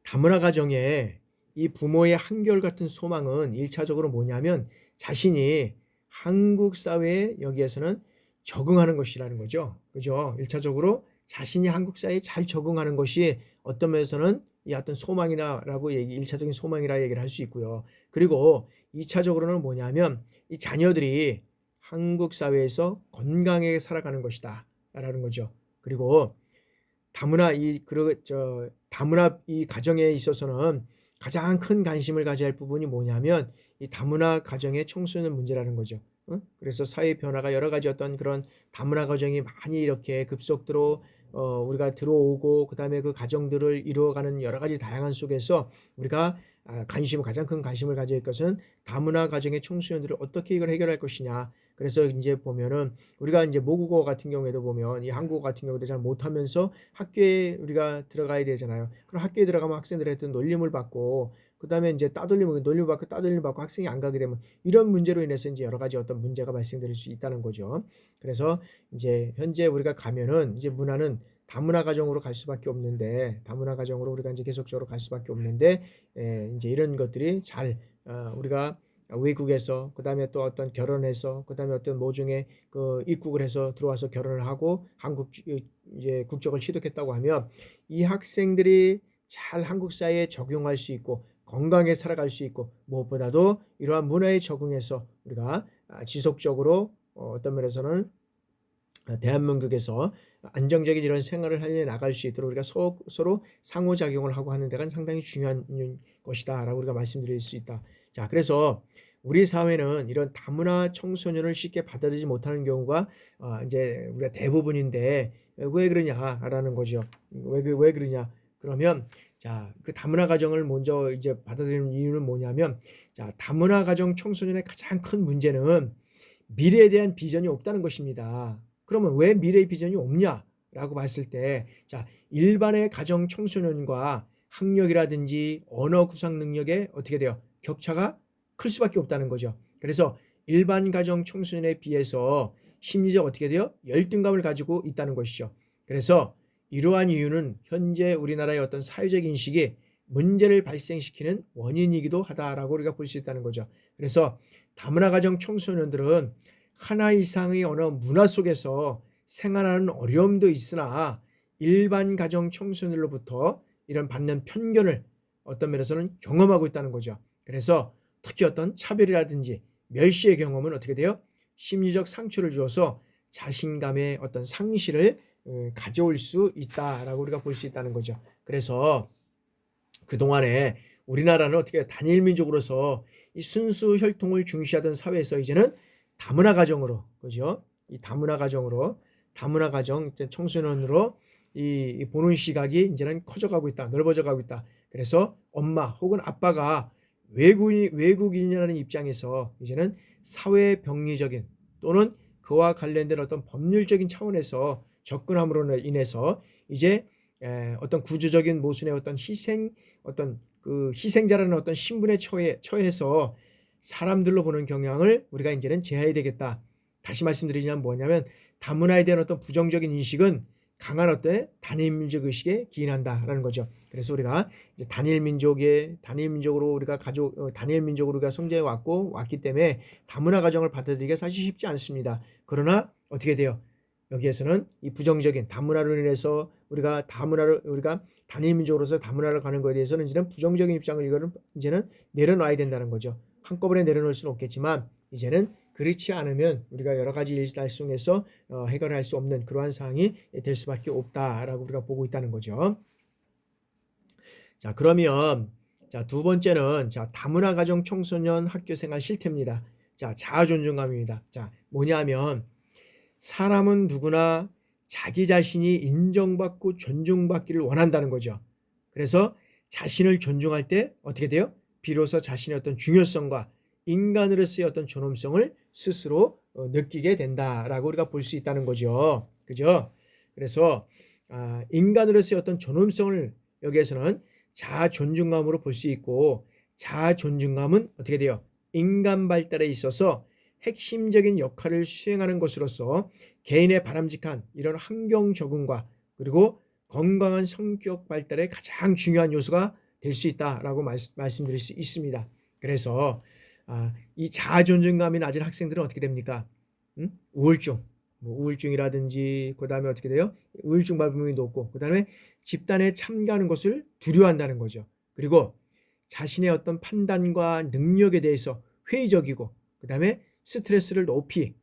다문화 가정의 이 부모의 한결같은 소망은 1차적으로 뭐냐면 자신이 한국 사회에 여기에서는 적응하는 것이라는 거죠. 그죠? 1차적으로 자신이 한국 사회에 잘 적응하는 것이 어떤 면에서는 이 어떤 소망이라고 1차적인 소망이라 얘기를 할 수 있고요. 그리고 2차적으로는 뭐냐면 이 자녀들이 한국 사회에서 건강하게 살아가는 것이다 라는 거죠. 그리고 다문화 이 가정에 있어서는 가장 큰 관심을 가져야 할 부분이 뭐냐면 이 다문화 가정의 청소년 문제라는 거죠. 그래서 사회 변화가 여러 가지 어떤 그런 다문화 가정이 많이 이렇게 급속도로 우리가 들어오고, 그다음에 그 가정들을 이루어가는 여러 가지 다양한 속에서 우리가 가장 큰 관심을 가져야 할 것은 다문화 가정의 청소년들을 어떻게 이걸 해결할 것이냐. 그래서 이제 보면은 우리가 이제 모국어 같은 경우에도 보면 이 한국어 같은 경우도 잘 못하면서 학교에 우리가 들어가야 되잖아요. 그럼 학교에 들어가면 학생들한테 놀림을 받고 그다음에 이제 놀림을 받고 학생이 안 가게 되면 이런 문제로 인해서 이제 여러 가지 어떤 문제가 발생될 수 있다는 거죠. 그래서 이제 현재 우리가 가면은 이제 문화는 다문화 가정으로 갈 수밖에 없는데 다문화 가정으로 우리가 이제 계속적으로 갈 수밖에 없는데 이제 이런 것들이 잘 우리가 외국에서 그다음에 또 어떤 결혼해서 그다음에 어떤 모종의 그 입국을 해서 들어와서 결혼을 하고 한국 이제 국적을 취득했다고 하면 이 학생들이 잘 한국 사회에 적용할 수 있고 건강하게 살아갈 수 있고 무엇보다도 이러한 문화에 적응해서 우리가 지속적으로 어떤 면에서는 대한민국에서 안정적인 이런 생활을 해 나갈 수 있도록 우리가 서로 상호작용을 하고 하는 데가 상당히 중요한 것이다라고 우리가 말씀드릴 수 있다. 자, 그래서 우리 사회는 이런 다문화 청소년을 쉽게 받아들이지 못하는 경우가 이제 우리가 대부분인데 왜 그러냐라는 거죠. 왜 그러냐? 그러면 자, 그 다문화 가정을 먼저 이제 받아들이는 이유는 뭐냐면 자, 다문화 가정 청소년의 가장 큰 문제는 미래에 대한 비전이 없다는 것입니다. 그러면 왜 미래의 비전이 없냐라고 봤을 때, 자, 일반의 가정 청소년과 학력이라든지 언어 구상 능력에 어떻게 돼요? 격차가 클 수밖에 없다는 거죠. 그래서 일반 가정 청소년에 비해서 심리적 어떻게 돼요? 열등감을 가지고 있다는 것이죠. 그래서 이러한 이유는 현재 우리나라의 어떤 사회적 인식이 문제를 발생시키는 원인이기도 하다라고 우리가 볼 수 있다는 거죠. 그래서 다문화 가정 청소년들은 하나 이상의 언어 문화 속에서 생활하는 어려움도 있으나 일반 가정 청소년으로부터 이런 받는 편견을 어떤 면에서는 경험하고 있다는 거죠. 그래서 특히 어떤 차별이라든지 멸시의 경험은 어떻게 돼요? 심리적 상처를 주어서 자신감의 어떤 상실을 가져올 수 있다라고 우리가 볼 수 있다는 거죠. 그래서 그동안에 우리나라는 어떻게 단일 민족으로서 이 순수 혈통을 중시하던 사회에서 이제는 다문화 가정으로, 그죠? 이 다문화 가정 청소년으로 이 보는 시각이 이제는 커져가고 있다, 넓어져 가고 있다. 그래서 엄마 혹은 아빠가 외국인이라는 입장에서 이제는 사회 병리적인 또는 그와 관련된 어떤 법률적인 차원에서 접근함으로 인해서 이제 어떤 구조적인 모순의 어떤 희생자라는 어떤 신분에 처해서 사람들로 보는 경향을 우리가 이제는 제어해야 되겠다. 다시 말씀드리자면 뭐냐면 다문화에 대한 어떤 부정적인 인식은 강한 어떤 단일민족 의식에 기인한다라는 거죠. 그래서 우리가 이제 단일민족으로 우리가 성장해 왔기 때문에 다문화 가정을 받아들이기가 사실 쉽지 않습니다. 그러나 어떻게 돼요? 여기에서는 이 부정적인 다문화로 인해서 우리가 단일민족으로서 다문화를 가는 것에 대해서는 이제는 부정적인 입장을 이제는 내려놔야 된다는 거죠. 한꺼번에 내려놓을 수는 없겠지만 이제는 그렇지 않으면 우리가 여러 가지 일달성에서 해결할 수 없는 그러한 상황이 될 수밖에 없다라고 우리가 보고 있다는 거죠. 자, 그러면 자, 두 번째는 자, 다문화 가정 청소년 학교 생활 실태입니다. 자, 자아 존중감입니다. 자, 뭐냐면 사람은 누구나 자기 자신이 인정받고 존중받기를 원한다는 거죠. 그래서 자신을 존중할 때 어떻게 돼요? 비로소 자신의 어떤 중요성과 인간으로서의 어떤 존엄성을 스스로 느끼게 된다라고 우리가 볼 수 있다는 거죠. 그죠? 그래서 인간으로서의 어떤 존엄성을 여기에서는 자아 존중감으로 볼 수 있고 자아 존중감은 어떻게 돼요? 인간 발달에 있어서 핵심적인 역할을 수행하는 것으로서 개인의 바람직한 이런 환경 적응과 그리고 건강한 성격 발달에 가장 중요한 요소가 될 수 있다라고 말씀드릴 수 있습니다. 그래서 이 자아 존중감이 낮은 학생들은 어떻게 됩니까? 우울증이라든지 그다음에 어떻게 돼요? 우울증 발병이 높고 그다음에 집단에 참가하는 것을 두려워한다는 거죠. 그리고 자신의 어떤 판단과 능력에 대해서 회의적이고 그다음에 스트레스를 높이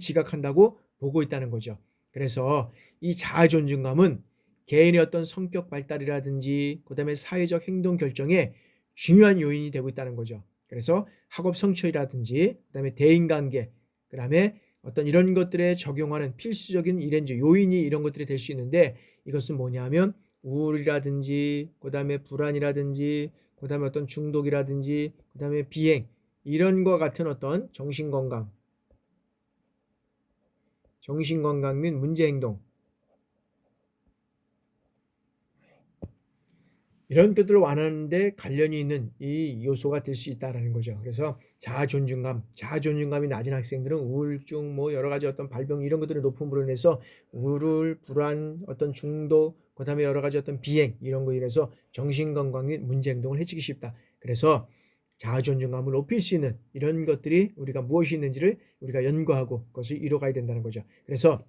지각한다고 보고 있다는 거죠. 그래서 이 자아 존중감은 개인의 어떤 성격 발달이라든지 그다음에 사회적 행동 결정에 중요한 요인이 되고 있다는 거죠. 그래서 학업 성취라든지 그다음에 대인관계 그다음에 어떤 이런 것들에 적용하는 필수적인 요인이 이런 것들이 될 수 있는데 이것은 뭐냐면 우울이라든지 그다음에 불안이라든지 그다음에 어떤 중독이라든지 그다음에 비행 이런 것 같은 어떤 정신건강 및 문제행동 이런 것들을 완화하는데 관련이 있는 이 요소가 될 수 있다라는 거죠. 그래서 자아 존중감이 낮은 학생들은 우울증 뭐 여러 가지 어떤 발병 이런 것들이 높은 으로 인해서 우울, 불안, 어떤 중독, 그다음에 여러 가지 어떤 비행 이런 거로 인해서 정신건강 및 문제 행동을 해치기 쉽다. 그래서 자아존중감을 높일 수 있는 이런 것들이 우리가 무엇이 있는지를 우리가 연구하고 그것을 이뤄가야 된다는 거죠. 그래서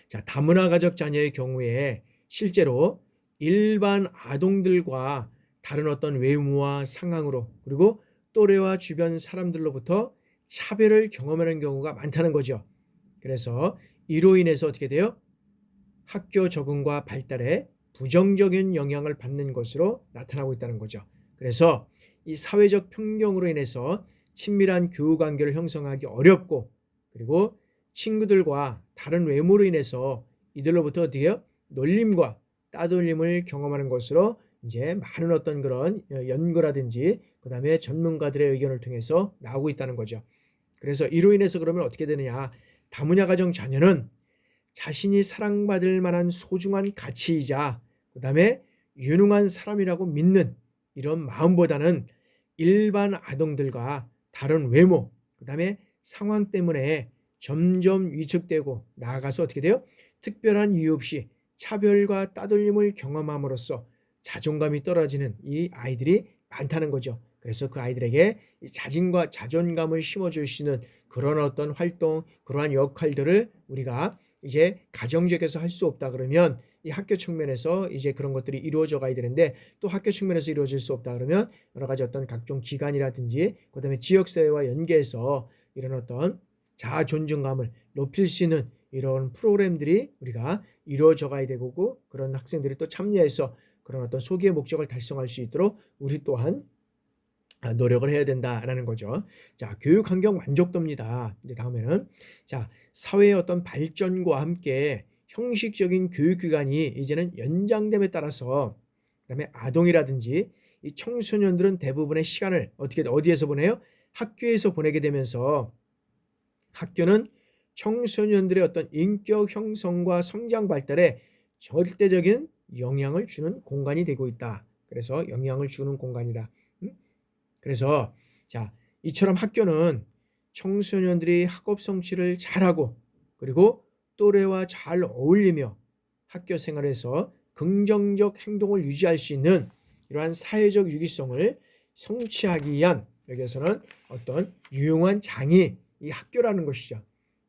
자, 다문화 가족 자녀의 경우에 실제로 일반 아동들과 다른 어떤 외모와 상황으로 그리고 또래와 주변 사람들로부터 차별을 경험하는 경우가 많다는 거죠. 그래서 이로 인해서 어떻게 돼요? 학교 적응과 발달에 부정적인 영향을 받는 것으로 나타나고 있다는 거죠. 그래서 이 사회적 편견으로 인해서 친밀한 교우 관계를 형성하기 어렵고 그리고 친구들과 다른 외모로 인해서 이들로부터 어떻게 해요? 놀림과 따돌림을 경험하는 것으로 이제 많은 어떤 그런 연구라든지 그다음에 전문가들의 의견을 통해서 나오고 있다는 거죠. 그래서 이로 인해서 그러면 어떻게 되느냐? 다문화 가정 자녀는 자신이 사랑받을 만한 소중한 가치이자 그다음에 유능한 사람이라고 믿는 이런 마음보다는 일반 아동들과 다른 외모 그다음에 상황 때문에 점점 위축되고 나아가서 어떻게 돼요? 특별한 이유 없이 차별과 따돌림을 경험함으로써 자존감이 떨어지는 이 아이들이 많다는 거죠. 그래서 그 아이들에게 자신과 자존감을 심어줄 수 있는 그런 어떤 활동, 그러한 역할들을 우리가 이제 가정적에서 할 수 없다 그러면 이 학교 측면에서 이제 그런 것들이 이루어져 가야 되는데 또 학교 측면에서 이루어질 수 없다 그러면 여러 가지 어떤 각종 기관이라든지 그다음에 지역사회와 연계해서 이런 어떤 자아 존중감을 높일 수 있는 이런 프로그램들이 우리가 이루어져 가야 되고 그런 학생들이 또 참여해서 그런 어떤 소기의 목적을 달성할 수 있도록 우리 또한 노력을 해야 된다라는 거죠. 자, 교육 환경 만족도입니다. 이제 다음에는 자, 사회의 어떤 발전과 함께 형식적인 교육기간이 이제는 연장됨에 따라서 그다음에 아동이라든지 이 청소년들은 대부분의 시간을 어디에서 보내요? 학교에서 보내게 되면서 학교는 청소년들의 어떤 인격 형성과 성장 발달에 절대적인 영향을 주는 공간이 되고 있다. 그래서 영향을 주는 공간이다. 그래서 자, 이처럼 학교는 청소년들이 학업 성취를 잘하고 그리고 또래와 잘 어울리며 학교 생활에서 긍정적 행동을 유지할 수 있는 이러한 사회적 유기성을 성취하기 위한 여기에서는 어떤 유용한 장이 이 학교라는 것이죠.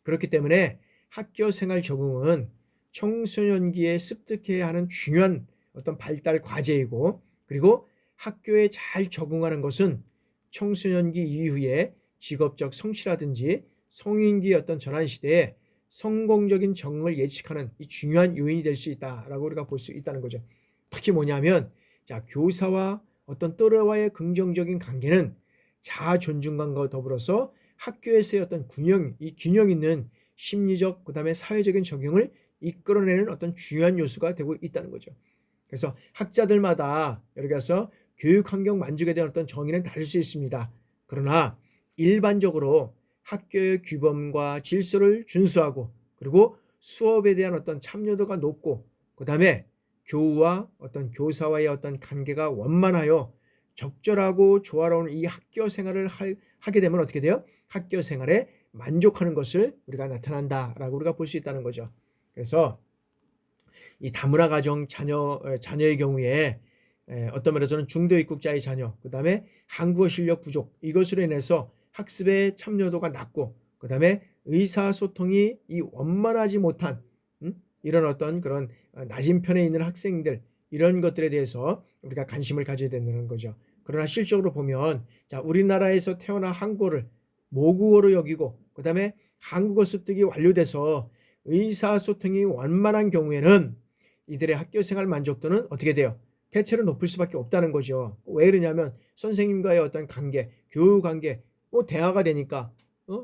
그렇기 때문에 학교 생활 적응은 청소년기에 습득해야 하는 중요한 어떤 발달 과제이고 그리고 학교에 잘 적응하는 것은 청소년기 이후에 직업적 성취라든지 성인기 어떤 전환 시대에 성공적인 적응을 예측하는 이 중요한 요인이 될 수 있다라고 우리가 볼 수 있다는 거죠. 특히 뭐냐면 자, 교사와 어떤 또래와의 긍정적인 관계는 자아 존중감과 더불어서 학교에서의 어떤 균형 있는 심리적 그다음에 사회적인 적용을 이끌어내는 어떤 중요한 요소가 되고 있다는 거죠. 그래서 학자들마다 여기 가서 교육 환경 만족에 대한 어떤 정의는 다를 수 있습니다. 그러나 일반적으로 학교의 규범과 질서를 준수하고 그리고 수업에 대한 어떤 참여도가 높고 그다음에 교우와 어떤 교사와의 어떤 관계가 원만하여 적절하고 조화로운 이 학교 생활을 하게 되면 어떻게 돼요? 학교 생활에 만족하는 것을 우리가 나타난다라고 우리가 볼 수 있다는 거죠. 그래서 이 다문화 가정 자녀의 경우에 어떤 면에서는 중도 입국자의 자녀, 그다음에 한국어 실력 부족 이것으로 인해서 학습의 참여도가 낮고 그다음에 의사소통이 이 원만하지 못한 이런 어떤 그런 낮은 편에 있는 학생들 이런 것들에 대해서 우리가 관심을 가져야 된다는 거죠. 그러나 실적으로 보면 자, 우리나라에서 태어나 한국어를 모국어로 여기고 그다음에 한국어 습득이 완료돼서 의사소통이 원만한 경우에는 이들의 학교생활 만족도는 어떻게 돼요? 대체로 높을 수밖에 없다는 거죠. 왜 그러냐면 선생님과의 어떤 관계, 교우 관계, 대화가 되니까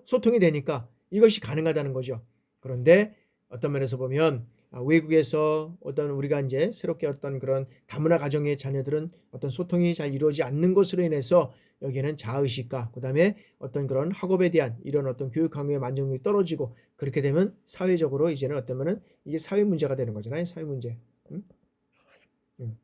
소통이 되니까 이것이 가능하다는 거죠. 그런데 어떤 면에서 보면 외국에서 어떤 우리가 이제 새롭게 어떤 그런 다문화 가정의 자녀들은 어떤 소통이 잘 이루어지지 않는 것으로 인해서 여기에는 자아의식과 그다음에 어떤 그런 학업에 대한 이런 어떤 교육 강요의 만족력이 떨어지고 그렇게 되면 사회적으로 이제는 어떤 면은 이게 사회 문제가 되는 거잖아요. 사회 문제. 응? 응.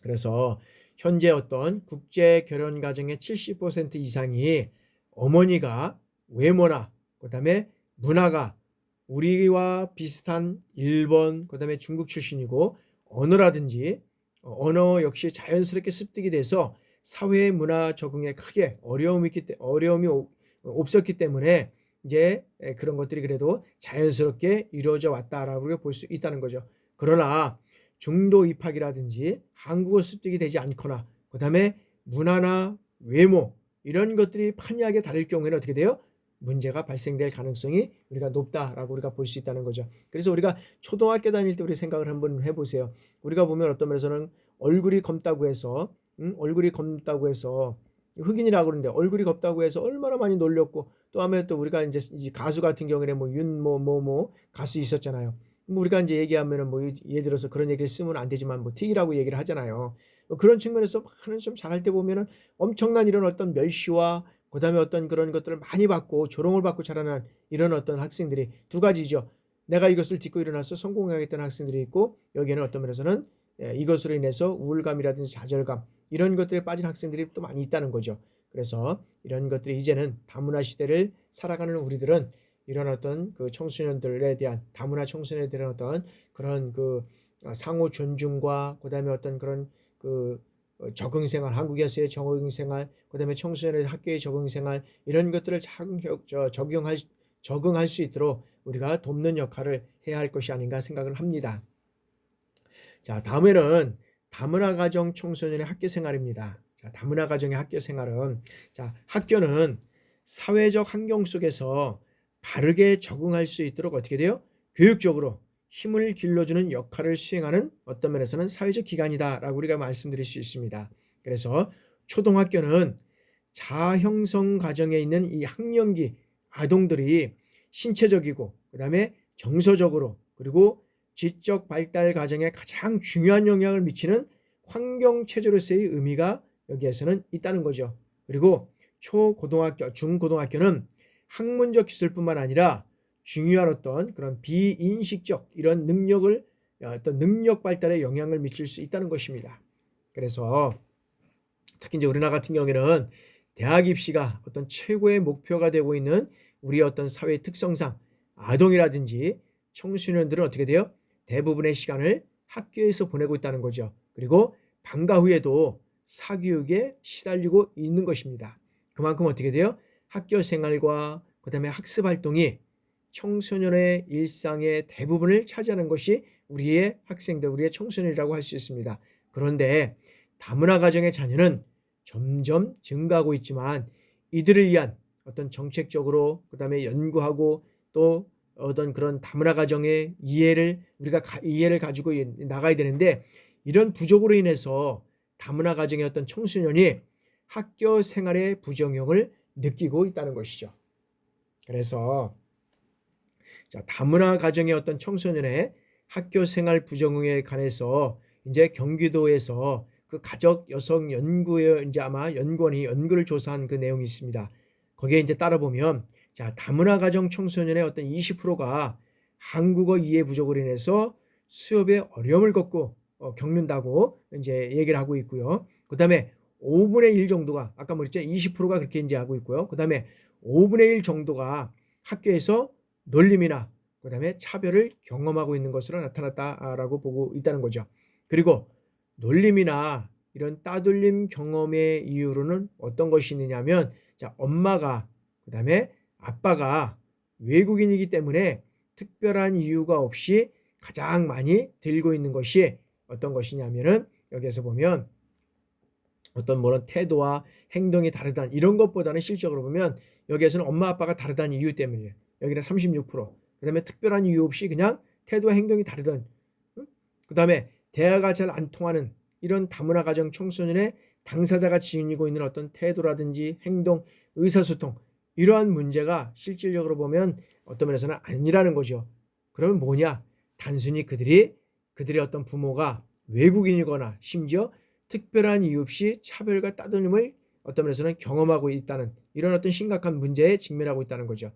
그래서 현재 어떤 국제 결혼 가정의 70% 이상이 어머니가 외모나 그다음에 문화가 우리와 비슷한 일본 그다음에 중국 출신이고 언어라든지 언어 역시 자연스럽게 습득이 돼서 사회 문화 적응에 크게 어려움이 없었기 때문에 이제 그런 것들이 그래도 자연스럽게 이루어져 왔다라고 볼 수 있다는 거죠. 그러나 중도 입학이라든지 한국어 습득이 되지 않거나 그다음에 문화나 외모 이런 것들이 판이하게 다를 경우에는 어떻게 돼요? 문제가 발생될 가능성이 우리가 높다라고 우리가 볼 수 있다는 거죠. 그래서 우리가 초등학교 다닐 때 우리 생각을 한번 해보세요. 우리가 보면 어떤 면에서는 얼굴이 검다고 해서 흑인이라고 그러는데 얼굴이 검다고 해서 얼마나 많이 놀렸고 또 하면 또 우리가 이제 가수 같은 경우에는 뭐 윤 가수 있었잖아요. 뭐 우리가 이제 얘기하면은 뭐 예를 들어서 그런 얘기를 쓰면 안 되지만 뭐 틱이라고 얘기를 하잖아요. 그런 측면에서 하는 좀 잘할 때 보면은 엄청난 이런 어떤 멸시와 그다음에 어떤 그런 것들을 많이 받고 조롱을 받고 자라는 이런 어떤 학생들이 두 가지죠. 내가 이것을 딛고 일어나서 성공하겠다는 학생들이 있고 여기에는 어떤 면에서는 이것으로 인해서 우울감이라든지 좌절감 이런 것들에 빠진 학생들이 또 많이 있다는 거죠. 그래서 이런 것들이 이제는 다문화 시대를 살아가는 우리들은 이런 어떤 그 청소년들에 대한 다문화 청소년에 대한 어떤 그런 그 상호 존중과 그다음에 어떤 그런 그 적응생활, 한국에서의 적응생활, 그다음에 청소년의 학교의 적응생활 이런 것들을 적응할 수 있도록 우리가 돕는 역할을 해야 할 것이 아닌가 생각을 합니다. 자, 다음에는 다문화 가정 청소년의 학교 생활입니다. 자, 다문화 가정의 학교 생활은 자, 학교는 사회적 환경 속에서 바르게 적응할 수 있도록 어떻게 돼요? 교육적으로 힘을 길러주는 역할을 수행하는 어떤 면에서는 사회적 기관이다라고 우리가 말씀드릴 수 있습니다. 그래서 초등학교는 자아 형성 과정에 있는 이 학령기 아동들이 신체적이고 그다음에 정서적으로 그리고 지적 발달 과정에 가장 중요한 영향을 미치는 환경 체제로서의 의미가 여기에서는 있다는 거죠. 그리고 초고등학교, 중고등학교는 학문적 기술뿐만 아니라 중요한 어떤 그런 비인식적 이런 능력을 어떤 능력 발달에 영향을 미칠 수 있다는 것입니다. 그래서 특히 이제 우리나라 같은 경우에는 대학 입시가 어떤 최고의 목표가 되고 있는 우리 어떤 사회 특성상 아동이라든지 청소년들은 어떻게 돼요? 대부분의 시간을 학교에서 보내고 있다는 거죠. 그리고 방과 후에도 사교육에 시달리고 있는 것입니다. 그만큼 어떻게 돼요? 학교 생활과 그다음에 학습 활동이 청소년의 일상의 대부분을 차지하는 것이 우리의 학생들, 우리의 청소년이라고 할 수 있습니다. 그런데 다문화 가정의 자녀는 점점 증가하고 있지만 이들을 위한 어떤 정책적으로 그다음에 연구하고 또 어떤 그런 다문화 가정의 이해를 가지고 나가야 되는데 이런 부족으로 인해서 다문화 가정의 어떤 청소년이 학교 생활의 부정형을 느끼고 있다는 것이죠. 그래서 자, 다문화 가정의 어떤 청소년의 학교 생활 부정응에 관해서 이제 경기도에서 그 가족 여성 연구에 이제 아마 연구원이 연구를 조사한 그 내용이 있습니다. 거기에 이제 따라 보면 자, 다문화 가정 청소년의 어떤 20%가 한국어 이해 부족으로 인해서 수업에 어려움을 겪는다고 이제 얘기를 하고 있고요. 그다음에 5분의 1 정도가 아까 뭐랬죠? 20%가 그렇게 이제 하고 있고요. 그다음에 5분의 1 정도가 학교에서 놀림이나 그다음에 차별을 경험하고 있는 것으로 나타났다라고 보고 있다는 거죠. 그리고 놀림이나 이런 따돌림 경험의 이유로는 어떤 것이 있느냐면 자, 엄마가 그다음에 아빠가 외국인이기 때문에 특별한 이유가 없이 가장 많이 들고 있는 것이 어떤 것이냐면은 여기에서 보면 어떤 뭐런 태도와 행동이 다르다는 이런 것보다는 실적으로 보면 여기에서는 엄마 아빠가 다르다는 이유 때문이에요. 여기는 36%. 그다음에 특별한 이유 없이 그냥 태도와 행동이 다르던. 그다음에 대화가 잘 안 통하는 이런 다문화 가정 청소년의 당사자가 지니고 있는 어떤 태도라든지 행동, 의사소통 이러한 문제가 실질적으로 보면 어떤 면에서는 아니라는 거죠. 그러면 뭐냐? 단순히 그들의 어떤 부모가 외국인이거나 심지어 특별한 이유 없이 차별과 따돌림을 어떤 면에서는 경험하고 있다는 이런 어떤 심각한 문제에 직면하고 있다는 거죠.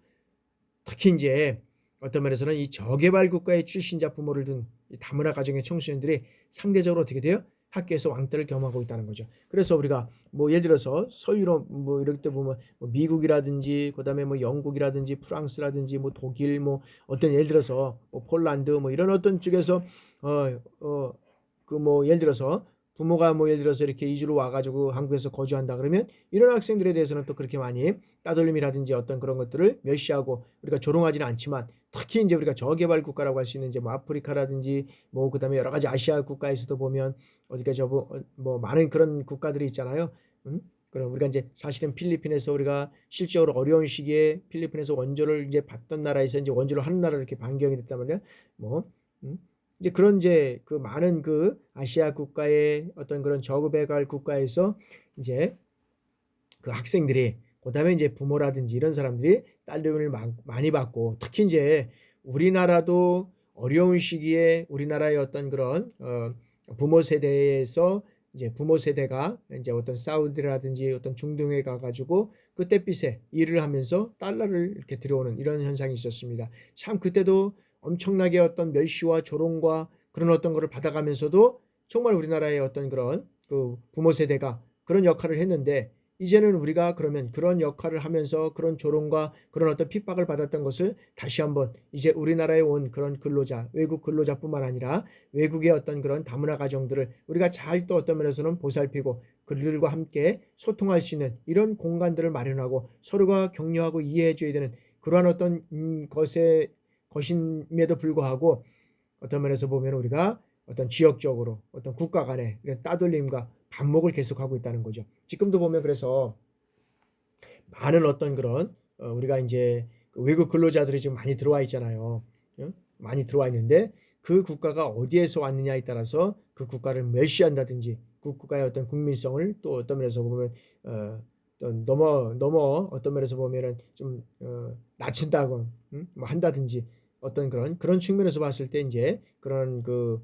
특히 이제 어떤 면에서는 이 저개발 국가의 출신자 부모를 둔 다문화 가정의 청소년들이 상대적으로 어떻게 돼요? 학교에서 왕따를 경험하고 있다는 거죠. 그래서 우리가 뭐 예를 들어서 서유럽 뭐 이럴 때 보면 뭐 미국이라든지 그다음에 뭐 영국이라든지 프랑스라든지 뭐 독일 뭐 어떤 예를 들어서 뭐 폴란드 뭐 이런 어떤 쪽에서 그 뭐 예를 들어서 부모가 뭐 예를 들어서 이렇게 이주로 와가지고 한국에서 거주한다 그러면 이런 학생들에 대해서는 또 그렇게 많이 따돌림이라든지 어떤 그런 것들을 멸시하고 우리가 조롱하지는 않지만, 특히 이제 우리가 저개발 국가라고 할 수 있는 이제 뭐 아프리카라든지 뭐 그다음에 여러 가지 아시아 국가에서도 보면 어디가 뭐 많은 그런 국가들이 있잖아요. 그럼 우리가 이제 사실은 필리핀에서 우리가 실적으로 어려운 시기에 필리핀에서 원조를 이제 받던 나라에서 이제 원조를 하는 나라로 이렇게 변경이 됐단 말이야. 뭐 이제 그런 이제 그 많은 그 아시아 국가의 어떤 그런 저개발 국가에서 이제 그 학생들이 그다음에 이제 부모라든지 이런 사람들이 따님을 많이 받고, 특히 이제 우리나라도 어려운 시기에 우리나라의 어떤 그런 부모 세대에서 이제 부모 세대가 이제 어떤 사우디라든지 어떤 중동에 가가지고 그때빛에 일을 하면서 달러를 이렇게 들여오는 이런 현상이 있었습니다. 참 그때도 엄청나게 어떤 멸시와 조롱과 그런 어떤 거를 받아가면서도 정말 우리나라의 어떤 그런 그 부모 세대가 그런 역할을 했는데, 이제는 우리가 그러면 그런 역할을 하면서 그런 조롱과 그런 어떤 핍박을 받았던 것을 다시 한번 이제 우리나라에 온 그런 근로자, 외국 근로자뿐만 아니라 외국의 어떤 그런 다문화 가정들을 우리가 잘 또 어떤 면에서는 보살피고 그들과 함께 소통할 수 있는 이런 공간들을 마련하고 서로가 격려하고 이해해 줘야 되는 그러한 어떤 것임에도 불구하고, 어떤 면에서 보면 우리가 어떤 지역적으로 어떤 국가 간의 이런 따돌림과 반목을 계속하고 있다는 거죠. 지금도 보면 그래서 많은 어떤 그런 우리가 이제 외국 근로자들이 지금 많이 들어와 있잖아요. 많이 들어와 있는데 그 국가가 어디에서 왔느냐에 따라서 그 국가를 멸시한다든지 그 국가의 어떤 국민성을 또 어떤 면에서 보면 넘어 어떤 면에서 보면은 좀 낮춘다고 뭐 한다든지 어떤 그런 측면에서 봤을 때 이제 그런 그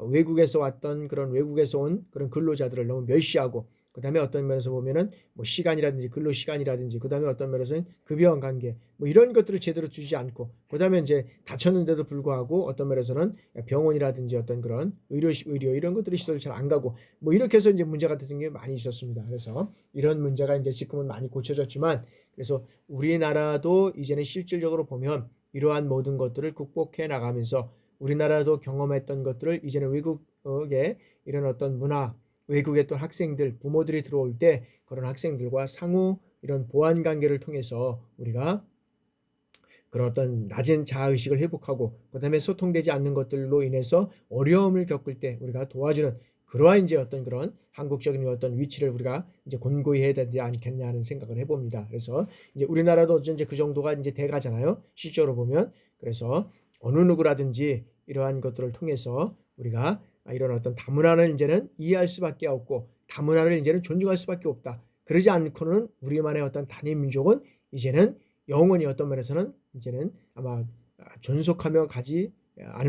외국에서 왔던 그런 외국에서 온 그런 근로자들을 너무 멸시하고, 그다음에 어떤 면에서 보면은 뭐 시간이라든지 근로 시간이라든지 그다음에 어떤 면에서는 급여와 관계 뭐 이런 것들을 제대로 주지 않고, 그다음에 이제 다쳤는데도 불구하고 어떤 면에서는 병원이라든지 어떤 그런 의료 이런 것들이 시설 잘 안 가고 뭐 이렇게 해서 이제 문제가 되는 게 많이 있었습니다. 그래서 이런 문제가 이제 지금은 많이 고쳐졌지만, 그래서 우리나라도 이제는 실질적으로 보면 이러한 모든 것들을 극복해 나가면서 우리나라도 경험했던 것들을 이제는 외국의 이런 어떤 문화, 외국의 또 학생들, 부모들이 들어올 때 그런 학생들과 상호 이런 보완 관계를 통해서 우리가 그런 어떤 낮은 자아의식을 회복하고 그다음에 소통되지 않는 것들로 인해서 어려움을 겪을 때 우리가 도와주는 그러한 이제 어떤 그런 한국적인 어떤 위치를 우리가 이제 권고히 해야 되지 않겠냐 하는 생각을 해봅니다. 그래서 이제 우리나라도 이제 그 정도가 이제 돼가잖아요. 실제로 보면. 그래서 어느 누구라든지 이러한 것들을 통해서 우리가 이런 어떤 다문화를 이제는 이해할 수밖에 없고 다문화를 이제는 존중할 수밖에 없다. 그러지 않고는 우리만의 어떤 단일 민족은 이제는 영원히 어떤 면에서는 이제는 아마 존속하며 가지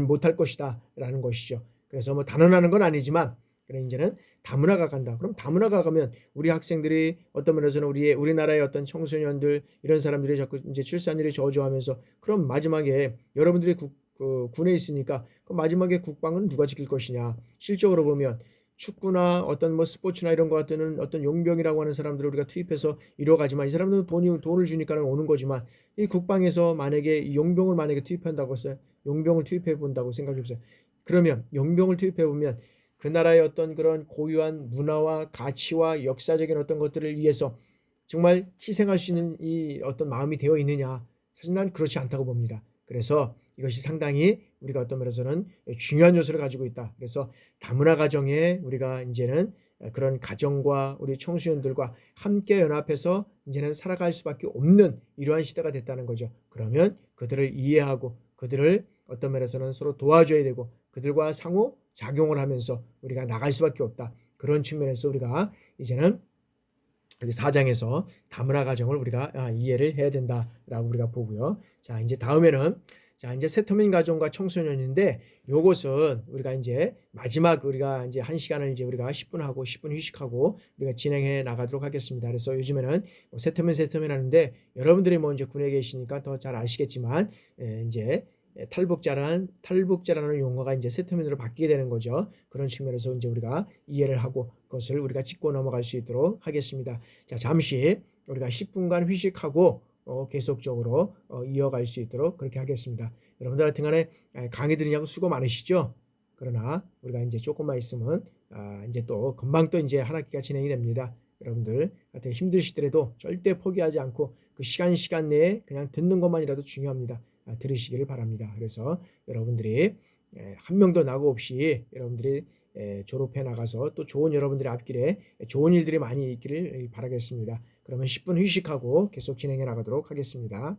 못할 것이다 라는 것이죠. 그래서 뭐 단언하는 건 아니지만 그래 이제는 다문화가 간다. 그럼 다문화가 가면 우리 학생들이 어떤 면에서는 우리나라의 어떤 청소년들 이런 사람들이 자꾸 이제 출산율이 저조하면서 그럼 마지막에 여러분들이 군에 있으니까 그 마지막에 국방은 누가 지킬 것이냐. 실적으로 보면 축구나 어떤 뭐 스포츠나 이런 거 같은 어떤 용병이라고 하는 사람들을 우리가 투입해서 이뤄가지만 이 사람들은 돈을 주니까는 오는 거지만 이 국방에서 만약에 이 용병을 만약에 투입한다고 했어요. 용병을 투입해 본다고 생각해 보세요. 그러면 용병을 투입해 보면 그 나라의 어떤 그런 고유한 문화와 가치와 역사적인 어떤 것들을 위해서 정말 희생할 수 있는 이 어떤 마음이 되어 있느냐. 사실 난 그렇지 않다고 봅니다. 그래서 이것이 상당히 우리가 어떤 면에서는 중요한 요소를 가지고 있다. 그래서 다문화 가정에 우리가 이제는 그런 가정과 우리 청소년들과 함께 연합해서 이제는 살아갈 수밖에 없는 이러한 시대가 됐다는 거죠. 그러면 그들을 이해하고 그들을 어떤 면에서는 서로 도와줘야 되고 그들과 상호 작용을 하면서 우리가 나갈 수밖에 없다. 그런 측면에서 우리가 이제는 여기 4장에서 다문화 가정을 우리가 이해를 해야 된다라고 우리가 보고요. 자, 이제 다음에는 이제 세터민 가정과 청소년인데 요것은 우리가 이제 마지막 우리가 이제 1시간을 이제 우리가 10분 하고 10분 휴식하고 우리가 진행해 나가도록 하겠습니다. 그래서 요즘에는 세터민 하는데 여러분들이 뭐 이제 군에 계시니까 더 잘 아시겠지만 이제 탈북자라는 용어가 이제 새 터미널로 바뀌게 되는 거죠. 그런 측면에서 이제 우리가 이해를 하고 그것을 우리가 짚고 넘어갈 수 있도록 하겠습니다. 자, 잠시 우리가 10분간 휴식하고 계속적으로 이어갈 수 있도록 그렇게 하겠습니다. 여러분들 하여튼간에 강의 들으냐고 수고 많으시죠? 그러나 우리가 이제 조금만 있으면 이제 또 금방 또 이제 한 학기가 진행이 됩니다. 여러분들 하여튼 힘드시더라도 절대 포기하지 않고 그 시간 내에 그냥 듣는 것만이라도 중요합니다. 들으시기를 바랍니다. 그래서 여러분들이 한 명도 낙오 없이 여러분들이 졸업해 나가서 또 좋은 여러분들의 앞길에 좋은 일들이 많이 있기를 바라겠습니다. 그러면 10분 휴식하고 계속 진행해 나가도록 하겠습니다.